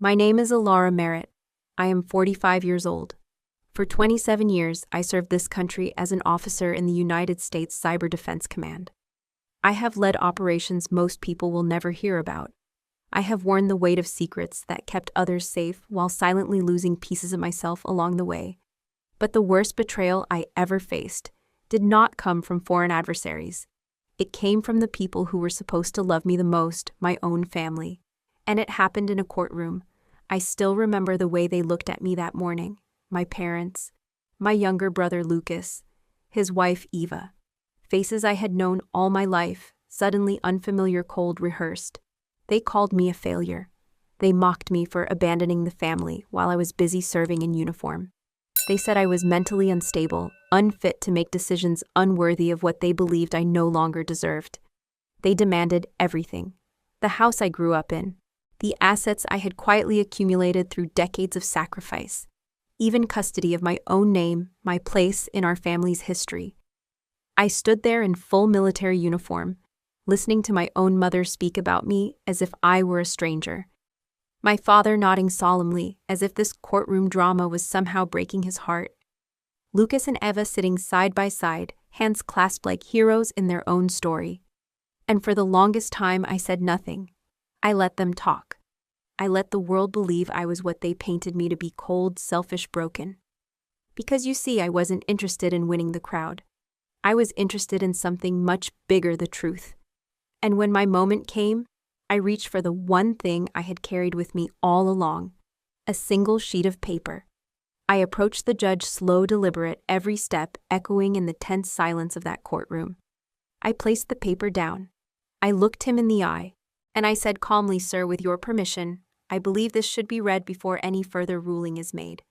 My name is Alara Merritt. I am 45 years old. For 27 years, I served this country as an officer in the United States Cyber Defense Command. I have led operations most people will never hear about. I have worn the weight of secrets that kept others safe while silently losing pieces of myself along the way. But the worst betrayal I ever faced did not come from foreign adversaries. It came from the people who were supposed to love me the most, my own family. And it happened in a courtroom. I still remember the way they looked at me that morning. My parents, my younger brother Lucas, his wife Eva. Faces I had known all my life, suddenly unfamiliar, cold, rehearsed. They called me a failure. They mocked me for abandoning the family while I was busy serving in uniform. They said I was mentally unstable, unfit to make decisions, unworthy of what they believed I no longer deserved. They demanded everything. The house I grew up in, the assets I had quietly accumulated through decades of sacrifice, even custody of my own name, my place in our family's history. I stood there in full military uniform, listening to my own mother speak about me as if I were a stranger. My father nodding solemnly, as if this courtroom drama was somehow breaking his heart. Lucas and Eva sitting side by side, hands clasped like heroes in their own story. And for the longest time, I said nothing. I let them talk. I let the world believe I was what they painted me to be: cold, selfish, broken. Because you see, I wasn't interested in winning the crowd. I was interested in something much bigger: the truth. And when my moment came, I reached for the one thing I had carried with me all along: a single sheet of paper. I approached the judge, slow, deliberate, every step echoing in the tense silence of that courtroom. I placed the paper down. I looked him in the eye, and I said calmly, "Sir, with your permission, I believe this should be read before any further ruling is made."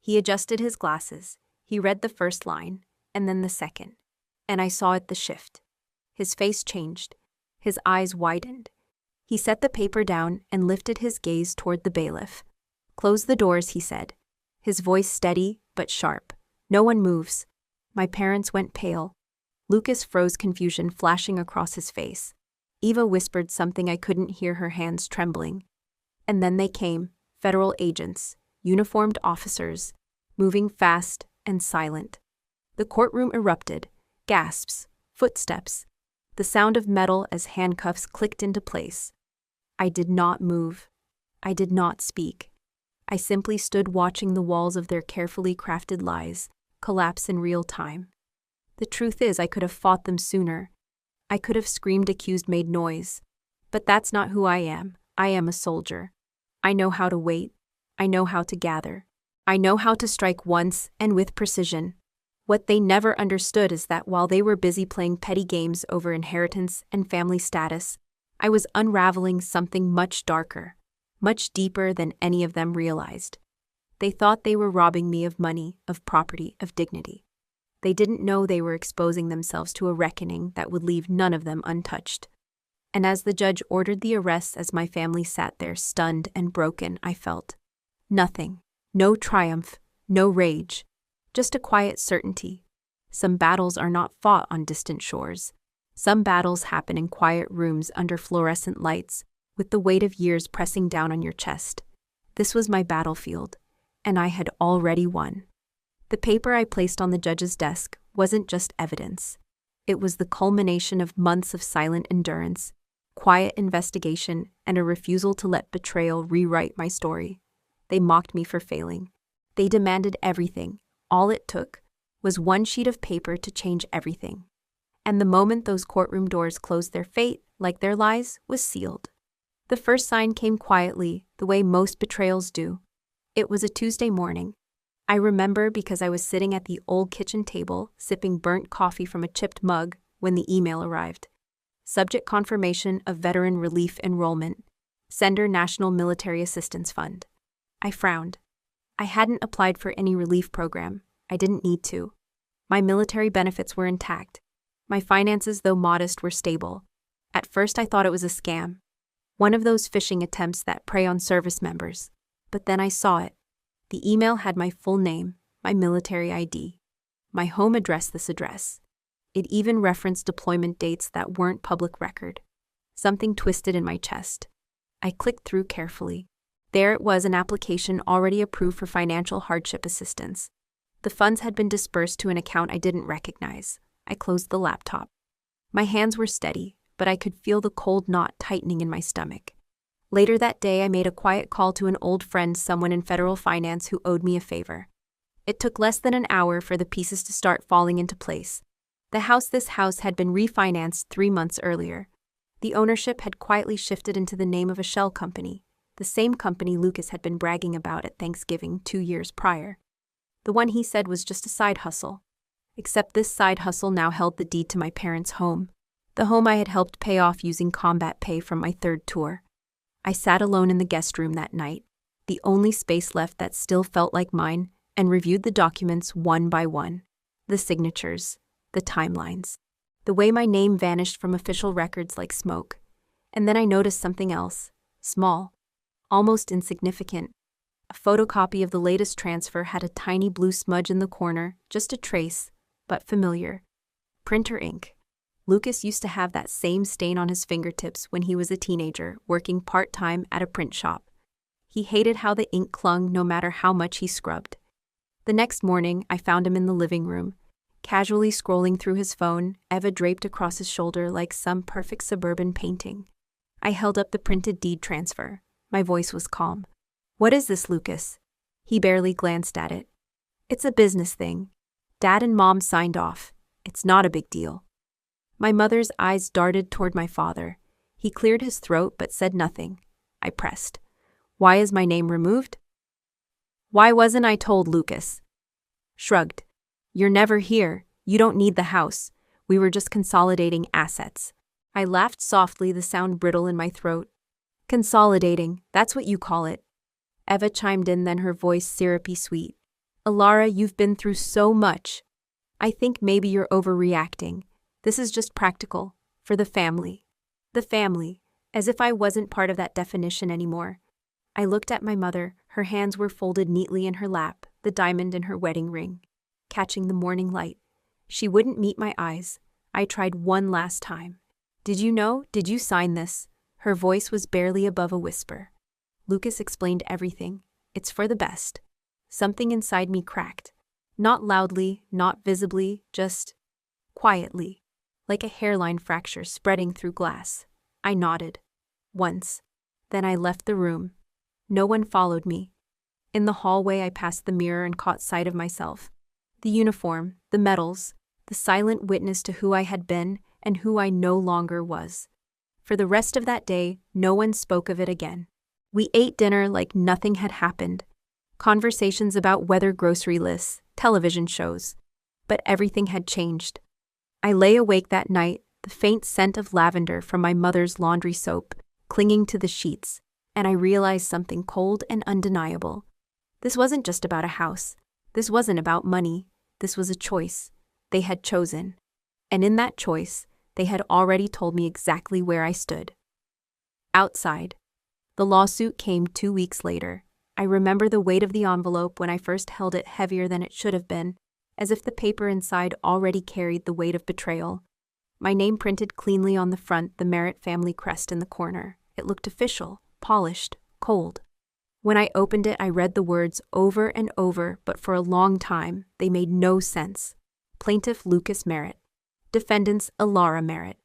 He adjusted his glasses. He read the first line, and then the second, and I saw it, the shift. His face changed. His eyes widened. He set the paper down and lifted his gaze toward the bailiff. "Close the doors," he said, his voice steady but sharp. "No one moves." My parents went pale. Lucas froze, confusion flashing across his face. Eva whispered something I couldn't hear, her hands trembling. And then they came, federal agents, uniformed officers, moving fast and silent. The courtroom erupted, gasps, footsteps, the sound of metal as handcuffs clicked into place. I did not move. I did not speak. I simply stood watching the walls of their carefully crafted lies collapse in real time. The truth is, I could have fought them sooner. I could have screamed, accused, made noise. But that's not who I am. I am a soldier. I know how to wait. I know how to gather. I know how to strike once and with precision. What they never understood is that while they were busy playing petty games over inheritance and family status, I was unraveling something much darker, much deeper than any of them realized. They thought they were robbing me of money, of property, of dignity. They didn't know they were exposing themselves to a reckoning that would leave none of them untouched. And as the judge ordered the arrests, as my family sat there stunned and broken, I felt nothing. No triumph, no rage, just a quiet certainty. Some battles are not fought on distant shores. Some battles happen in quiet rooms under fluorescent lights, with the weight of years pressing down on your chest. This was my battlefield, and I had already won. The paper I placed on the judge's desk wasn't just evidence. It was the culmination of months of silent endurance, quiet investigation, and a refusal to let betrayal rewrite my story. They mocked me for failing. They demanded everything. All it took was one sheet of paper to change everything. And the moment those courtroom doors closed, their fate, like their lies, was sealed. The first sign came quietly, the way most betrayals do. It was a Tuesday morning. I remember because I was sitting at the old kitchen table, sipping burnt coffee from a chipped mug, when the email arrived. Subject: confirmation of veteran relief enrollment. Sender: National Military Assistance Fund. I frowned. I hadn't applied for any relief program. I didn't need to. My military benefits were intact. My finances, though modest, were stable. At first I thought it was a scam. One of those phishing attempts that prey on service members. But then I saw it. The email had my full name, my military ID, my home address, this address. It even referenced deployment dates that weren't public record. Something twisted in my chest. I clicked through carefully. There it was, an application already approved for financial hardship assistance. The funds had been dispersed to an account I didn't recognize. I closed the laptop. My hands were steady, but I could feel the cold knot tightening in my stomach. Later that day, I made a quiet call to an old friend, someone in federal finance who owed me a favor. It took less than an hour for the pieces to start falling into place. This house had been refinanced 3 months earlier. The ownership had quietly shifted into the name of a shell company, the same company Lucas had been bragging about at Thanksgiving 2 years prior. The one he said was just a side hustle. Except this side hustle now held the deed to my parents' home, the home I had helped pay off using combat pay from my 3rd tour. I sat alone in the guest room that night, the only space left that still felt like mine, and reviewed the documents one by one. The signatures, the timelines, the way my name vanished from official records like smoke. And then I noticed something else, small, almost insignificant. A photocopy of the latest transfer had a tiny blue smudge in the corner, just a trace, but familiar. Printer ink. Lucas used to have that same stain on his fingertips when he was a teenager, working part-time at a print shop. He hated how the ink clung no matter how much he scrubbed. The next morning, I found him in the living room, casually scrolling through his phone, Eva draped across his shoulder like some perfect suburban painting. I held up the printed deed transfer. My voice was calm. "What is this, Lucas?" He barely glanced at it. "It's a business thing. Dad and Mom signed off. It's not a big deal." My mother's eyes darted toward my father. He cleared his throat but said nothing. I pressed. "Why is my name removed?" "Why wasn't I told?" Lucas shrugged. "You're never here. You don't need the house. We were just consolidating assets." I laughed softly, the sound brittle in my throat. "Consolidating, that's what you call it." Eva chimed in, then her voice syrupy sweet. "Alara, you've been through so much. I think maybe you're overreacting. This is just practical, for the family." The family, as if I wasn't part of that definition anymore. I looked at my mother. Her hands were folded neatly in her lap, the diamond in her wedding ring, catching the morning light. She wouldn't meet my eyes. I tried one last time. "Did you know? Did you sign this?" Her voice was barely above a whisper. Lucas explained everything. "It's for the best." Something inside me cracked. Not loudly, not visibly, just quietly, like a hairline fracture spreading through glass. I nodded. Once. Then I left the room. No one followed me. In the hallway, I passed the mirror and caught sight of myself. The uniform, the medals, the silent witness to who I had been and who I no longer was. For the rest of that day, no one spoke of it again. We ate dinner like nothing had happened. Conversations about weather, grocery lists, television shows. But everything had changed. I lay awake that night, the faint scent of lavender from my mother's laundry soap clinging to the sheets, and I realized something cold and undeniable. This wasn't just about a house. This wasn't about money. This was a choice. They had chosen. And in that choice, they had already told me exactly where I stood. Outside. The lawsuit came 2 weeks later. I remember the weight of the envelope when I first held it, heavier than it should have been, as if the paper inside already carried the weight of betrayal. My name printed cleanly on the front, the Merritt family crest in the corner. It looked official, polished, cold. When I opened it, I read the words over and over, but for a long time, they made no sense. Plaintiff Lucas Merritt. Defendants Alara Merritt.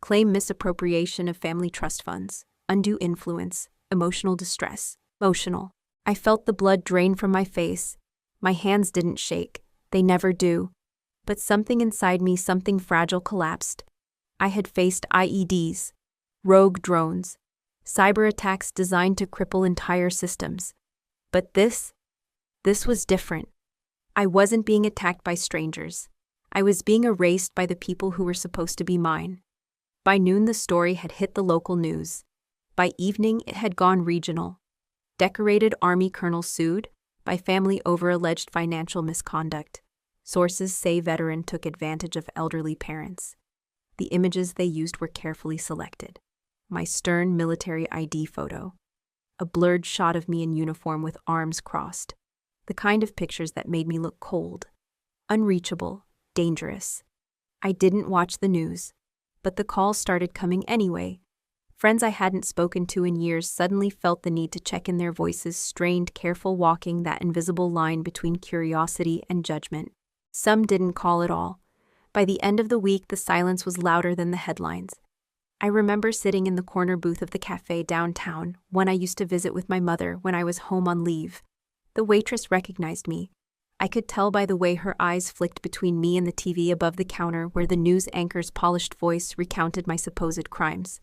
Claim misappropriation of family trust funds. Undue influence. Emotional distress. Emotional. I felt the blood drain from my face. My hands didn't shake. They never do. But something inside me, something fragile, collapsed. I had faced IEDs, rogue drones, cyber attacks designed to cripple entire systems. But this was different. I wasn't being attacked by strangers. I was being erased by the people who were supposed to be mine. By noon, the story had hit the local news. By evening, it had gone regional. Decorated Army colonel sued by family over alleged financial misconduct. Sources say veteran took advantage of elderly parents. The images they used were carefully selected. My stern military ID photo. A blurred shot of me in uniform with arms crossed. The kind of pictures that made me look cold, unreachable, dangerous. I didn't watch the news, but the calls started coming anyway. Friends I hadn't spoken to in years suddenly felt the need to check in, their voices strained, careful, walking that invisible line between curiosity and judgment. Some didn't call at all. By the end of the week, the silence was louder than the headlines. I remember sitting in the corner booth of the cafe downtown, one I used to visit with my mother when I was home on leave. The waitress recognized me. I could tell by the way her eyes flicked between me and the TV above the counter where the news anchor's polished voice recounted my supposed crimes.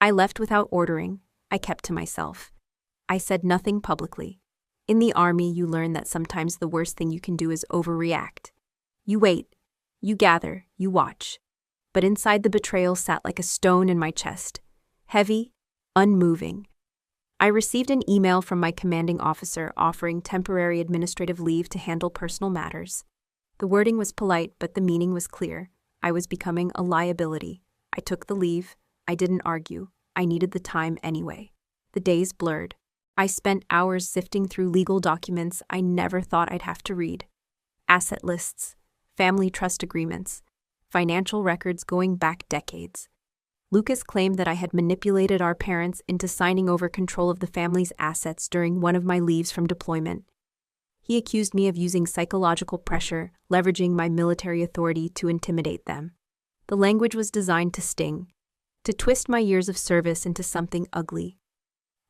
I left without ordering. I kept to myself. I said nothing publicly. In the army, you learn that sometimes the worst thing you can do is overreact. You wait. You gather. You watch. But inside, the betrayal sat like a stone in my chest. Heavy, unmoving. I received an email from my commanding officer offering temporary administrative leave to handle personal matters. The wording was polite, but the meaning was clear. I was becoming a liability. I took the leave. I didn't argue. I needed the time anyway. The days blurred. I spent hours sifting through legal documents I never thought I'd have to read. Asset lists, family trust agreements, financial records going back decades. Lucas claimed that I had manipulated our parents into signing over control of the family's assets during one of my leaves from deployment. He accused me of using psychological pressure, leveraging my military authority to intimidate them. The language was designed to sting, to twist my years of service into something ugly.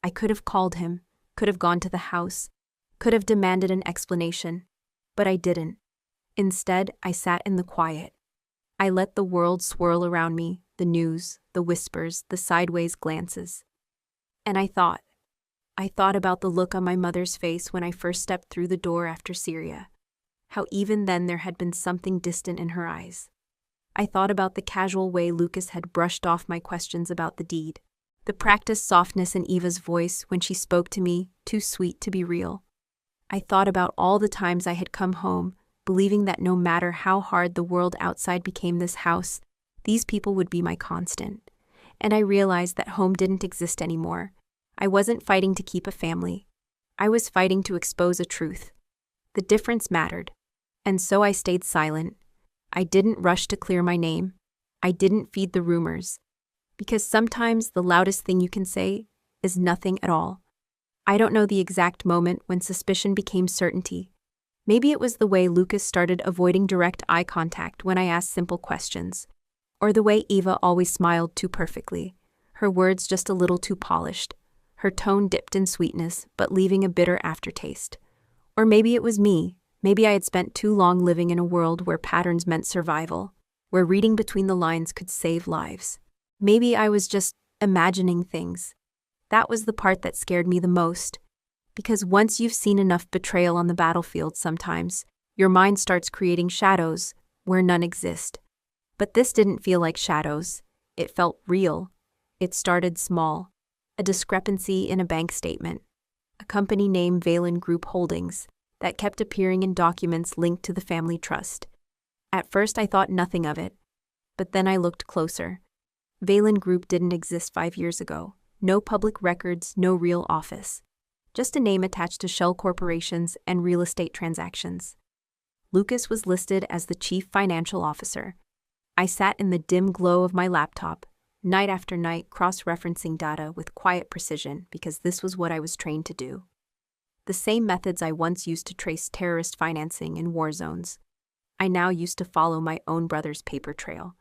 I could have called him, could have gone to the house, could have demanded an explanation, but I didn't. Instead, I sat in the quiet. I let the world swirl around me, the news, the whispers, the sideways glances. And I thought about the look on my mother's face when I first stepped through the door after Syria, how even then there had been something distant in her eyes. I thought about the casual way Lucas had brushed off my questions about the deed, the practiced softness in Eva's voice when she spoke to me, too sweet to be real. I thought about all the times I had come home, believing that no matter how hard the world outside became this house, these people would be my constant. And I realized that home didn't exist anymore. I wasn't fighting to keep a family. I was fighting to expose a truth. The difference mattered. And so I stayed silent. I didn't rush to clear my name. I didn't feed the rumors. Because sometimes the loudest thing you can say is nothing at all. I don't know the exact moment when suspicion became certainty. Maybe it was the way Lucas started avoiding direct eye contact when I asked simple questions, or the way Eva always smiled too perfectly, her words just a little too polished, her tone dipped in sweetness but leaving a bitter aftertaste. Or maybe it was me. Maybe I had spent too long living in a world where patterns meant survival, where reading between the lines could save lives. Maybe I was just imagining things. That was the part that scared me the most. Because once you've seen enough betrayal on the battlefield sometimes, your mind starts creating shadows where none exist. But this didn't feel like shadows. It felt real. It started small. A discrepancy in a bank statement. A company named Valen Group Holdings that kept appearing in documents linked to the family trust. At first I thought nothing of it. But then I looked closer. Valen Group didn't exist 5 years ago. No public records, no real office. Just a name attached to shell corporations and real estate transactions. Lucas was listed as the chief financial officer. I sat in the dim glow of my laptop, night after night, cross-referencing data with quiet precision because this was what I was trained to do. The same methods I once used to trace terrorist financing in war zones, I now used to follow my own brother's paper trail.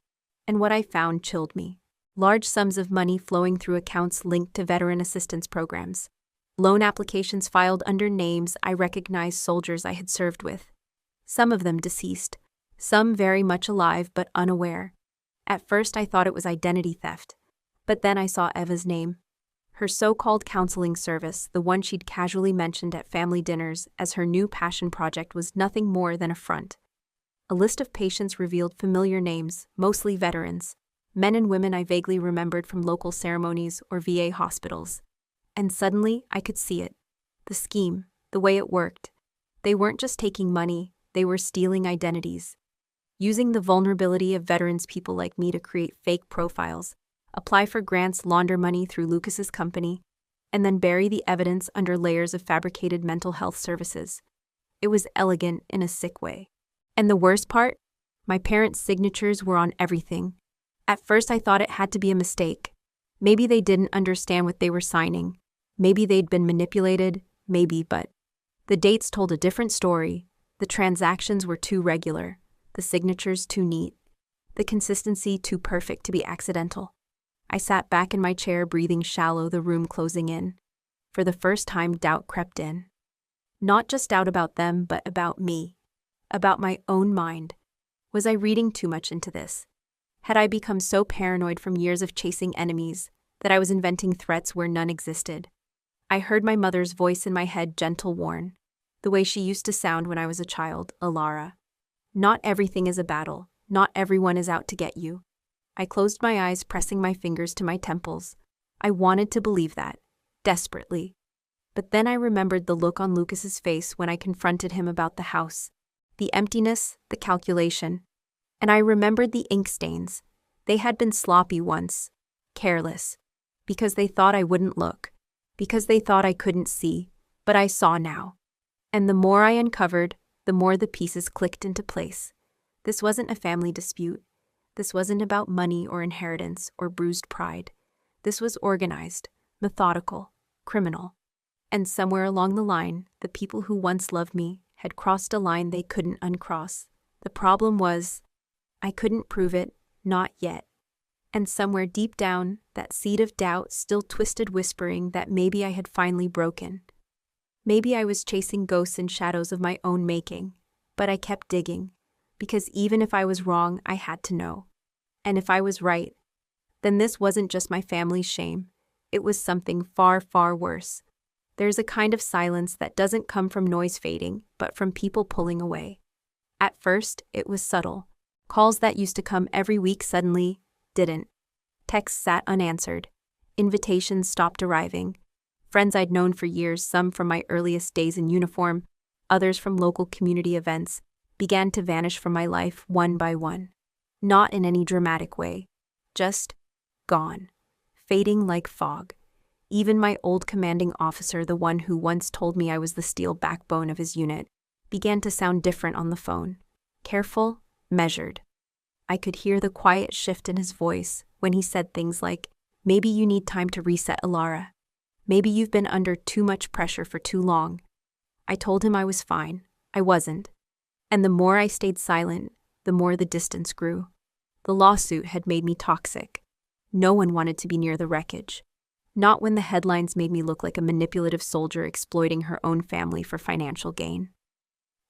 And what I found chilled me. Large sums of money flowing through accounts linked to veteran assistance programs. Loan applications filed under names I recognized soldiers I had served with. Some of them deceased, some very much alive but unaware. At first I thought it was identity theft, but then I saw Eva's name. Her so-called counseling service, the one she'd casually mentioned at family dinners as her new passion project, was nothing more than a front. A list of patients revealed familiar names, mostly veterans, men and women I vaguely remembered from local ceremonies or VA hospitals. And suddenly, I could see it. The scheme, the way it worked. They weren't just taking money, they were stealing identities. Using the vulnerability of veterans people like me to create fake profiles, apply for grants, launder money through Lucas's company, and then bury the evidence under layers of fabricated mental health services. It was elegant in a sick way. And the worst part? My parents' signatures were on everything. At first I thought it had to be a mistake. Maybe they didn't understand what they were signing. Maybe they'd been manipulated, maybe, but the dates told a different story. The transactions were too regular, the signatures too neat, the consistency too perfect to be accidental. I sat back in my chair, breathing shallow, the room closing in. For the first time, doubt crept in. Not just doubt about them, but about me. About my own mind. Was I reading too much into this? Had I become so paranoid from years of chasing enemies that I was inventing threats where none existed? I heard my mother's voice in my head, gentle, warn, the way she used to sound when I was a child, Alara. Not everything is a battle. Not everyone is out to get you. I closed my eyes, pressing my fingers to my temples. I wanted to believe that, desperately. But then I remembered the look on Lucas's face when I confronted him about the house. The emptiness, the calculation. And I remembered the ink stains. They had been sloppy once, careless, because they thought I wouldn't look, because they thought I couldn't see, but I saw now. And the more I uncovered, the more the pieces clicked into place. This wasn't a family dispute. This wasn't about money or inheritance or bruised pride. This was organized, methodical, criminal. And somewhere along the line, the people who once loved me had crossed a line they couldn't uncross. The problem was, I couldn't prove it, not yet. And somewhere deep down, that seed of doubt still twisted, whispering that maybe I had finally broken. Maybe I was chasing ghosts and shadows of my own making. But I kept digging, because even if I was wrong, I had to know. And if I was right, then this wasn't just my family's shame. It was something far, far worse. There's a kind of silence that doesn't come from noise fading, but from people pulling away. At first, it was subtle. Calls that used to come every week suddenly didn't. Texts sat unanswered. Invitations stopped arriving. Friends I'd known for years, some from my earliest days in uniform, others from local community events, began to vanish from my life one by one. Not in any dramatic way. Just gone. Fading like fog. Even my old commanding officer, the one who once told me I was the steel backbone of his unit, began to sound different on the phone. Careful, measured. I could hear the quiet shift in his voice when he said things like, "Maybe you need time to reset, Alara. Maybe you've been under too much pressure for too long." I told him I was fine. I wasn't. And the more I stayed silent, the more the distance grew. The lawsuit had made me toxic. No one wanted to be near the wreckage. Not when the headlines made me look like a manipulative soldier exploiting her own family for financial gain.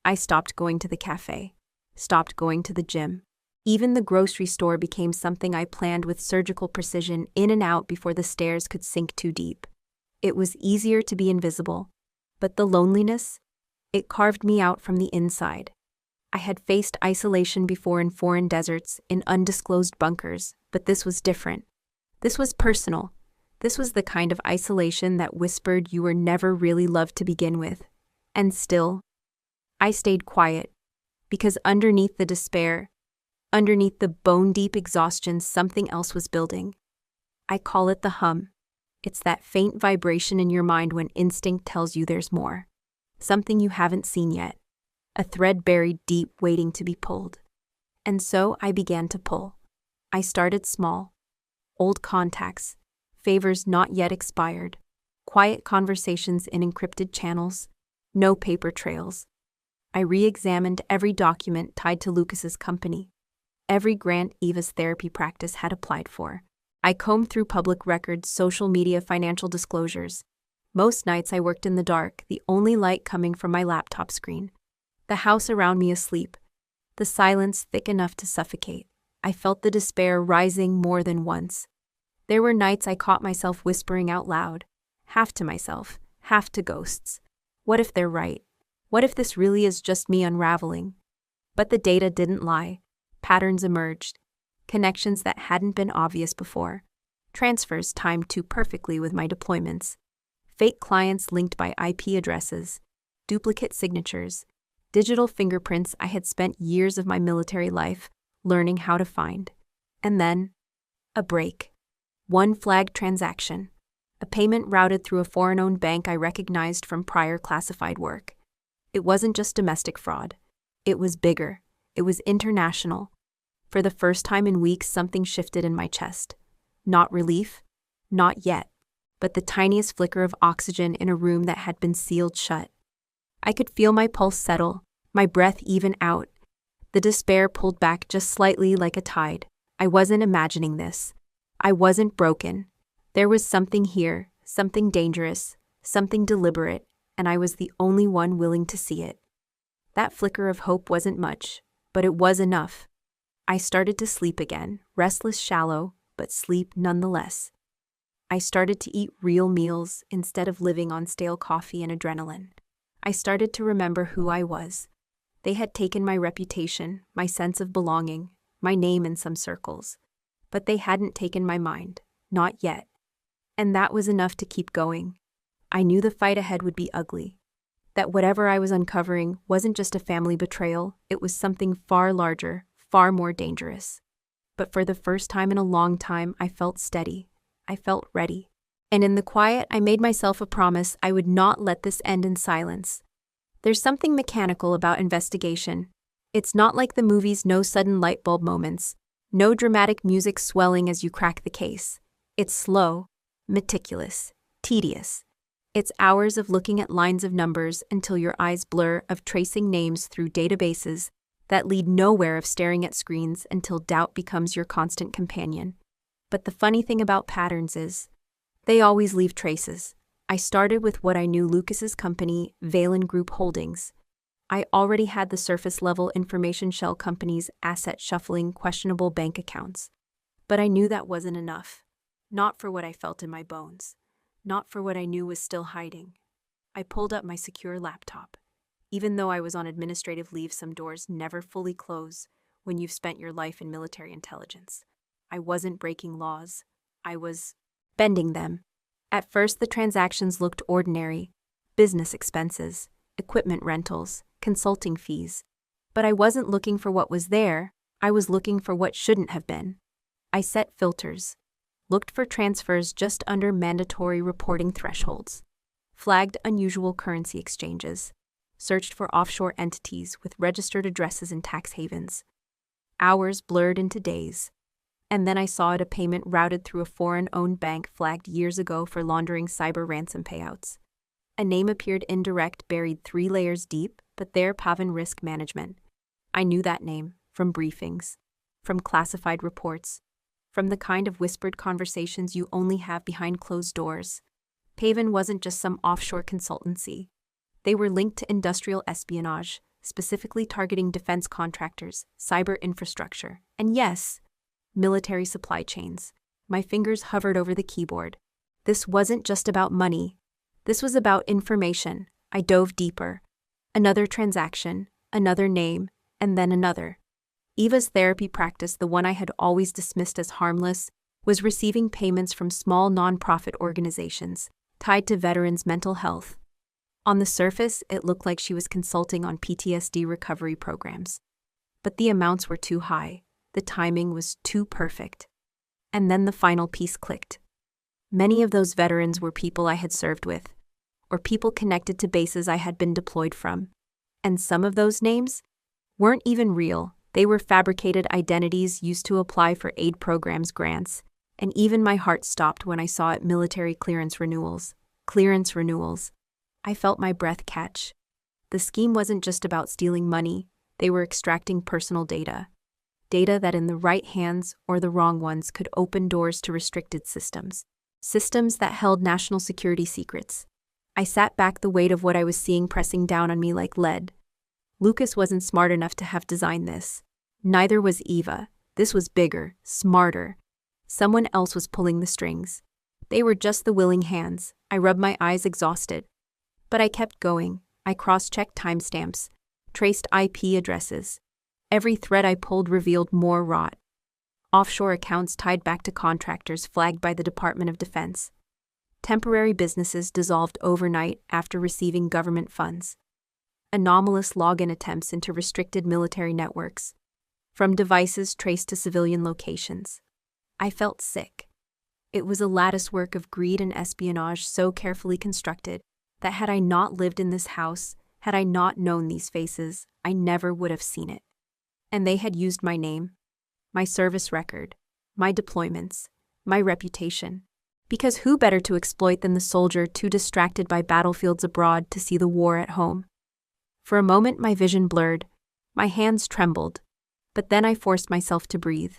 I stopped going to the cafe. Stopped going to the gym. Even the grocery store became something I planned with surgical precision, in and out before the stairs could sink too deep. It was easier to be invisible. But the loneliness, it carved me out from the inside. I had faced isolation before in foreign deserts, in undisclosed bunkers, but this was different. This was personal. This was the kind of isolation that whispered you were never really loved to begin with. And still, I stayed quiet, because underneath the despair, underneath the bone-deep exhaustion, something else was building. I call it the hum. It's that faint vibration in your mind when instinct tells you there's more. Something you haven't seen yet. A thread buried deep, waiting to be pulled. And so I began to pull. I started small. Old contacts. Favors not yet expired. Quiet conversations in encrypted channels. No paper trails. I re-examined every document tied to Lucas's company. Every grant Eva's therapy practice had applied for. I combed through public records, social media, financial disclosures. Most nights I worked in the dark, the only light coming from my laptop screen. The house around me asleep. The silence thick enough to suffocate. I felt the despair rising more than once. There were nights I caught myself whispering out loud, half to myself, half to ghosts. What if they're right? What if this really is just me unraveling? But the data didn't lie. Patterns emerged. Connections that hadn't been obvious before. Transfers timed too perfectly with my deployments. Fake clients linked by IP addresses. Duplicate signatures. Digital fingerprints I had spent years of my military life learning how to find. And then, a break. One flagged transaction. A payment routed through a foreign-owned bank I recognized from prior classified work. It wasn't just domestic fraud. It was bigger. It was international. For the first time in weeks, something shifted in my chest. Not relief. Not yet, but the tiniest flicker of oxygen in a room that had been sealed shut. I could feel my pulse settle, my breath even out. The despair pulled back just slightly like a tide. I wasn't imagining this. I wasn't broken. There was something here, something dangerous, something deliberate, and I was the only one willing to see it. That flicker of hope wasn't much, but it was enough. I started to sleep again, restless, shallow, but sleep nonetheless. I started to eat real meals instead of living on stale coffee and adrenaline. I started to remember who I was. They had taken my reputation, my sense of belonging, my name in some circles. But they hadn't taken my mind, not yet. And that was enough to keep going. I knew the fight ahead would be ugly. That whatever I was uncovering wasn't just a family betrayal, it was something far larger, far more dangerous. But for the first time in a long time, I felt steady. I felt ready. And in the quiet, I made myself a promise I would not let this end in silence. There's something mechanical about investigation. It's not like the movies, no sudden light bulb moments, no dramatic music swelling as you crack the case. It's slow, meticulous, tedious. It's hours of looking at lines of numbers until your eyes blur, of tracing names through databases that lead nowhere, of staring at screens until doubt becomes your constant companion. But the funny thing about patterns is, they always leave traces. I started with what I knew: Lucas's company, Valen Group Holdings. I already had the surface-level information: shell companies, asset shuffling, questionable bank accounts. But I knew that wasn't enough. Not for what I felt in my bones. Not for what I knew was still hiding. I pulled up my secure laptop. Even though I was on administrative leave, some doors never fully close when you've spent your life in military intelligence. I wasn't breaking laws. I was bending them. At first, the transactions looked ordinary: business expenses, equipment rentals, consulting fees. But I wasn't looking for what was there, I was looking for what shouldn't have been. I set filters, looked for transfers just under mandatory reporting thresholds, flagged unusual currency exchanges, searched for offshore entities with registered addresses in tax havens. Hours blurred into days. And then I saw it: a payment routed through a foreign-owned bank flagged years ago for laundering cyber ransom payouts. A name appeared indirect, buried 3 layers deep, but there: Pavan Risk Management. I knew that name from briefings, from classified reports, from the kind of whispered conversations you only have behind closed doors. Pavan wasn't just some offshore consultancy. They were linked to industrial espionage, specifically targeting defense contractors, cyber infrastructure, and yes, military supply chains. My fingers hovered over the keyboard. This wasn't just about money. This was about information. I dove deeper. Another transaction, another name, and then another. Eva's therapy practice, the one I had always dismissed as harmless, was receiving payments from small nonprofit organizations tied to veterans' mental health. On the surface, it looked like she was consulting on PTSD recovery programs. But the amounts were too high. The timing was too perfect. And then the final piece clicked. Many of those veterans were people I had served with, or people connected to bases I had been deployed from. And some of those names weren't even real. They were fabricated identities used to apply for aid programs, grants, and even my heart stopped when I saw it: military clearance renewals. Clearance renewals. I felt my breath catch. The scheme wasn't just about stealing money. They were extracting personal data. Data that in the right hands or the wrong ones could open doors to restricted systems. Systems that held national security secrets. I sat back, the weight of what I was seeing pressing down on me like lead. Lucas wasn't smart enough to have designed this. Neither was Eva. This was bigger, smarter. Someone else was pulling the strings. They were just the willing hands. I rubbed my eyes, exhausted. But I kept going. I cross-checked timestamps, traced IP addresses. Every thread I pulled revealed more rot. Offshore accounts tied back to contractors flagged by the Department of Defense. Temporary businesses dissolved overnight after receiving government funds. Anomalous login attempts into restricted military networks, from devices traced to civilian locations. I felt sick. It was a latticework of greed and espionage so carefully constructed that had I not lived in this house, had I not known these faces, I never would have seen it. And they had used my name, my service record, my deployments, my reputation. Because who better to exploit than the soldier too distracted by battlefields abroad to see the war at home? For a moment my vision blurred, my hands trembled, but then I forced myself to breathe.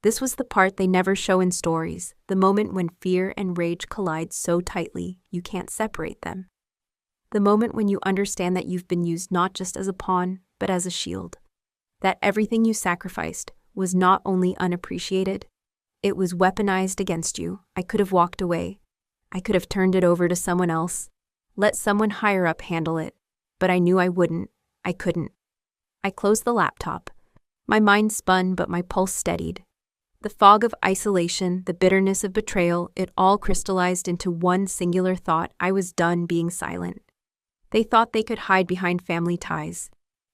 This was the part they never show in stories, the moment when fear and rage collide so tightly you can't separate them. The moment when you understand that you've been used not just as a pawn, but as a shield. That everything you sacrificed was not only unappreciated, it was weaponized against you. I could have walked away. I could have turned it over to someone else, let someone higher up handle it, but I knew I wouldn't. I couldn't. I closed the laptop. My mind spun, but my pulse steadied. The fog of isolation, the bitterness of betrayal, it all crystallized into one singular thought: I was done being silent. They thought they could hide behind family ties,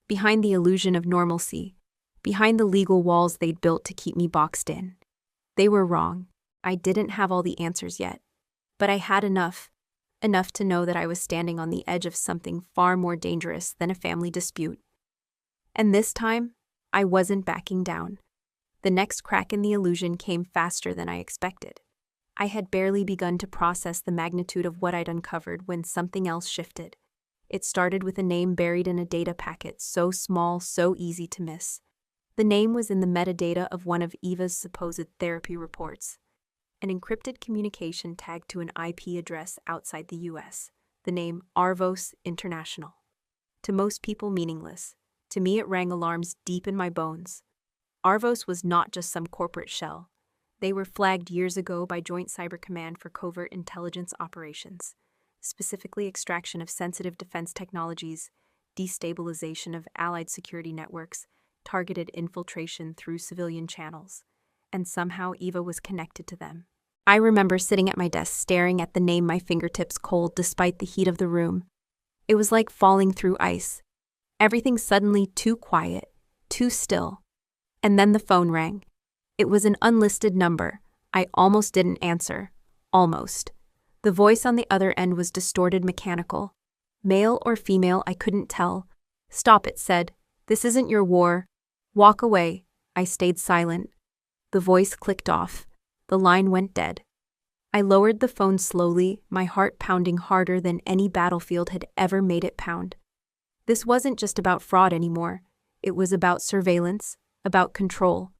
behind the illusion of normalcy, behind the legal walls they'd built to keep me boxed in. They were wrong. I didn't have all the answers yet, but I had enough to know that I was standing on the edge of something far more dangerous than a family dispute. And this time, I wasn't backing down. The next crack in the illusion came faster than I expected. I had barely begun to process the magnitude of what I'd uncovered when something else shifted. It started with a name buried in a data packet, so small, so easy to miss. The name was in the metadata of one of Eva's supposed therapy reports. An encrypted communication tagged to an IP address outside the US. The name Arvos International. To most people meaningless. To me it rang alarms deep in my bones. Arvos was not just some corporate shell. They were flagged years ago by Joint Cyber Command for covert intelligence operations, specifically extraction of sensitive defense technologies, destabilization of allied security networks, targeted infiltration through civilian channels. And somehow Eva was connected to them. I remember sitting at my desk staring at the name, my fingertips cold despite the heat of the room. It was like falling through ice. Everything suddenly too quiet, too still. And then the phone rang. It was an unlisted number. I almost didn't answer. Almost. The voice on the other end was distorted, mechanical. Male or female, I couldn't tell. "Stop," it said. "This isn't your war. Walk away." I stayed silent. The voice clicked off. The line went dead. I lowered the phone slowly, my heart pounding harder than any battlefield had ever made it pound. This wasn't just about fraud anymore. It was about surveillance, about control,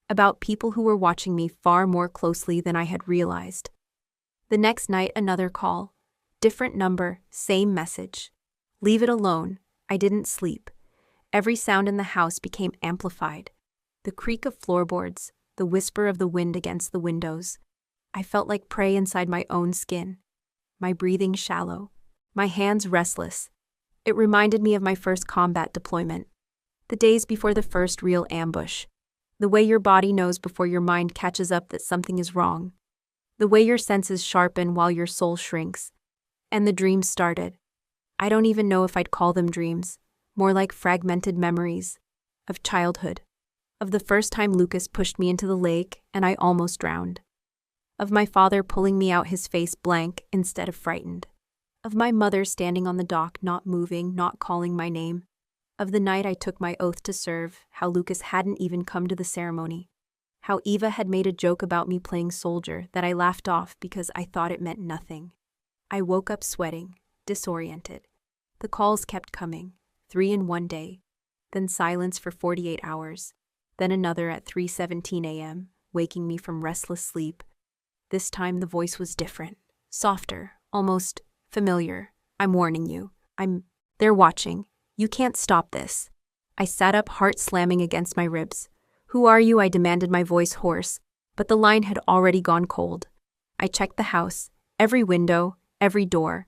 about people who were watching me far more closely than I had realized. The next night, another call. Different number, same message. "Leave it alone." I didn't sleep. Every sound in the house became amplified. The creak of floorboards, the whisper of the wind against the windows. I felt like prey inside my own skin. My breathing shallow. My hands restless. It reminded me of my first combat deployment. The days before the first real ambush. The way your body knows before your mind catches up that something is wrong. The way your senses sharpen while your soul shrinks. And the dreams started. I don't even know if I'd call them dreams. More like fragmented memories. Of childhood. Of the first time Lucas pushed me into the lake and I almost drowned. Of my father pulling me out, his face blank instead of frightened. Of my mother standing on the dock, not moving, not calling my name. Of the night I took my oath to serve, how Lucas hadn't even come to the ceremony. How Eva had made a joke about me playing soldier that I laughed off because I thought it meant nothing. I woke up sweating, disoriented. The calls kept coming, 3 in one day, then silence for 48 hours, then another at 3:17 a.m., waking me from restless sleep. This time the voice was different, softer, almost familiar. "I'm warning you. They're watching. You can't stop this." I sat up, heart slamming against my ribs. "Who are you?" I demanded, my voice hoarse, but the line had already gone cold. I checked the house, every window, every door.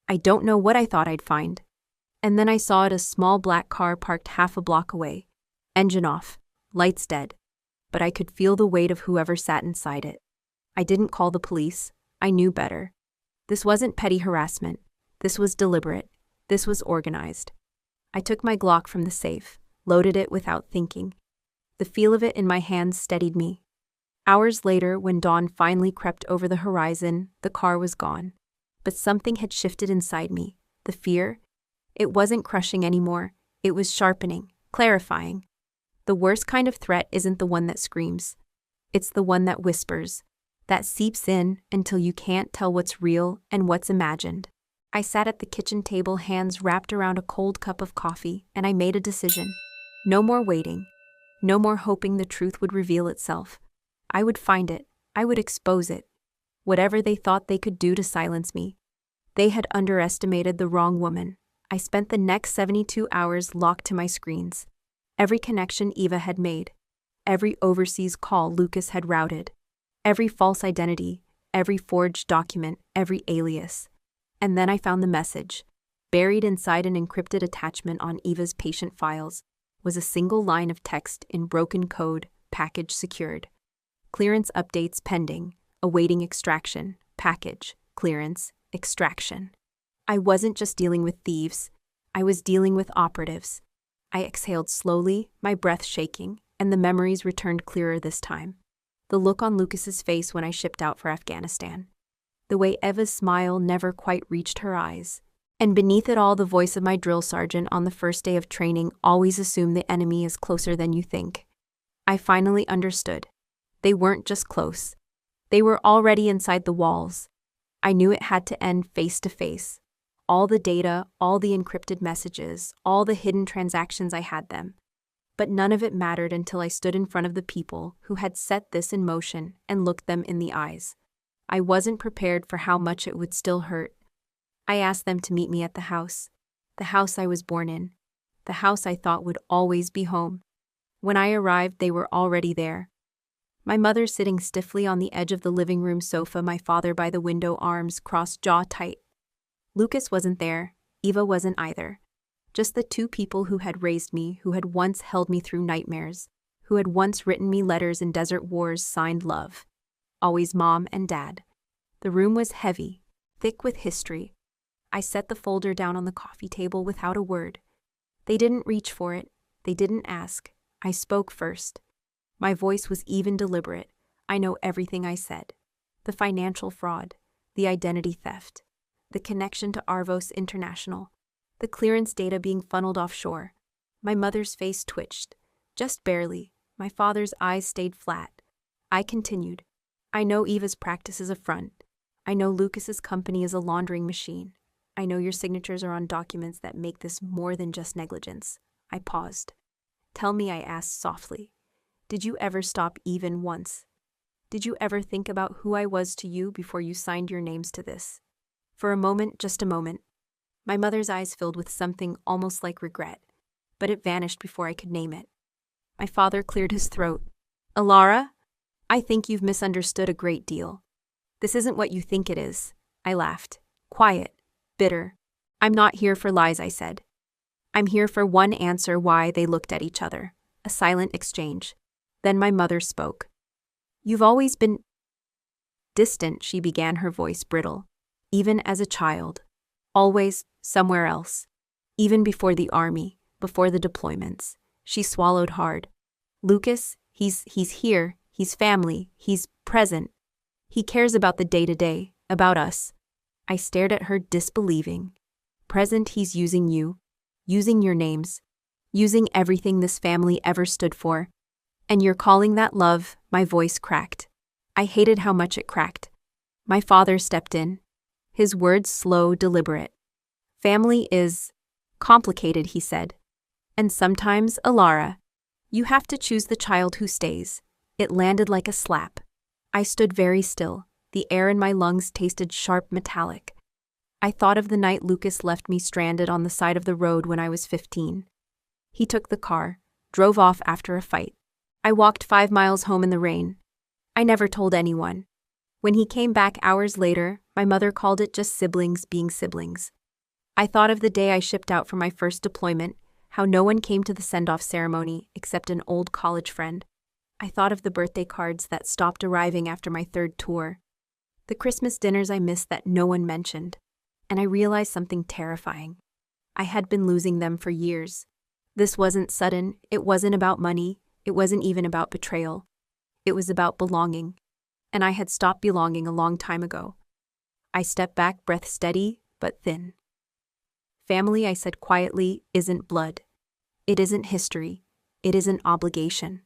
I don't know what I thought I'd find. And then I saw it, a small black car parked half a block away. Engine off, lights dead. But I could feel the weight of whoever sat inside it. I didn't call the police. I knew better. This wasn't petty harassment. This was deliberate. This was organized. I took my Glock from the safe, loaded it without thinking. The feel of it in my hands steadied me. Hours later, when dawn finally crept over the horizon, the car was gone. But something had shifted inside me. The fear. It wasn't crushing anymore. It was sharpening, clarifying. The worst kind of threat isn't the one that screams. It's the one that whispers. that seeps in until you can't tell what's real and what's imagined. I sat at the kitchen table, hands wrapped around a cold cup of coffee, and I made a decision. No more waiting. No more hoping the truth would reveal itself. I would find it. I would expose it. Whatever they thought they could do to silence me. They had underestimated the wrong woman. I spent the next 72 hours locked to my screens. Every connection Eva had made. Every overseas call Lucas had routed. Every false identity. Every forged document. Every alias. And then I found the message. Buried inside an encrypted attachment on Eva's patient files was a single line of text in broken code, package secured. Clearance updates pending, awaiting extraction, package, clearance, extraction. I wasn't just dealing with thieves, I was dealing with operatives. I exhaled slowly, my breath shaking, and the memories returned clearer this time. The look on Lucas's face when I shipped out for Afghanistan. The way Eva's smile never quite reached her eyes. And beneath it all, the voice of my drill sergeant on the first day of training: always assume the enemy is closer than you think. I finally understood. They weren't just close. They were already inside the walls. I knew it had to end face to face. All the data, all the encrypted messages, all the hidden transactions, I had them. But none of it mattered until I stood in front of the people who had set this in motion and looked them in the eyes. I wasn't prepared for how much it would still hurt. I asked them to meet me at the house I was born in, the house I thought would always be home. When I arrived, they were already there. My mother sitting stiffly on the edge of the living room sofa, my father by the window, arms crossed, jaw tight. Lucas wasn't there, Eva wasn't either. Just the two people who had raised me, who had once held me through nightmares, who had once written me letters in desert wars signed love. Always Mom and Dad. The room was heavy, thick with history. I set the folder down on the coffee table without a word. They didn't reach for it. They didn't ask. I spoke first. My voice was even, deliberate. I know everything I said. The financial fraud, the identity theft, the connection to Arvos International, the clearance data being funneled offshore. My mother's face twitched, just barely. My father's eyes stayed flat. I continued. I know Eva's practice is a front. I know Lucas's company is a laundering machine. I know your signatures are on documents that make this more than just negligence. I paused. Tell me, I asked softly. Did you ever stop even once? Did you ever think about who I was to you before you signed your names to this? For a moment, just a moment, my mother's eyes filled with something almost like regret, but it vanished before I could name it. My father cleared his throat. Alara, I think you've misunderstood a great deal. This isn't what you think it is. I laughed. Quiet, bitter. I'm not here for lies, I said. I'm here for one answer. Why? They looked at each other. A silent exchange. Then my mother spoke. You've always been distant, she began, her voice brittle. Even as a child. Always somewhere else. Even before the army, before the deployments. She swallowed hard. Lucas, he's here, he's family, he's present. He cares about the day-to-day, about us. I stared at her, disbelieving. Present, he's using you, using your names, using everything this family ever stood for. And you're calling that love? My voice cracked. I hated how much it cracked. My father stepped in. His words slow, deliberate. Family is complicated, he said. And sometimes, Alara, you have to choose the child who stays. It landed like a slap. I stood very still. The air in my lungs tasted sharp, metallic. I thought of the night Lucas left me stranded on the side of the road when I was 15. He took the car, drove off after a fight. I walked 5 miles home in the rain. I never told anyone. When he came back hours later, my mother called it just siblings being siblings. I thought of the day I shipped out for my first deployment, how no one came to the send-off ceremony except an old college friend. I thought of the birthday cards that stopped arriving after my 3rd tour, the Christmas dinners I missed that no one mentioned, and I realized something terrifying. I had been losing them for years. This wasn't sudden, it wasn't about money, it wasn't even about betrayal. It was about belonging, and I had stopped belonging a long time ago. I stepped back, breath steady but thin. Family, I said quietly, isn't blood. It isn't history. It isn't obligation.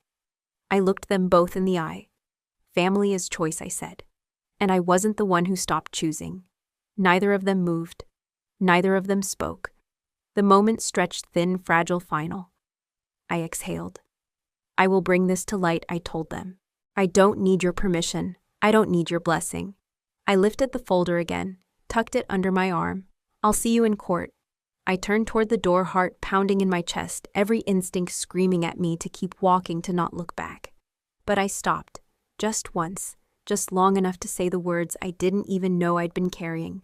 I looked them both in the eye. Family is choice, I said. And I wasn't the one who stopped choosing. Neither of them moved. Neither of them spoke. The moment stretched thin, fragile, final. I exhaled. I will bring this to light, I told them. I don't need your permission. I don't need your blessing. I lifted the folder again, tucked it under my arm. I'll see you in court. I turned toward the door, heart pounding in my chest, every instinct screaming at me to keep walking, to not look back. But I stopped, just once, just long enough to say the words I didn't even know I'd been carrying.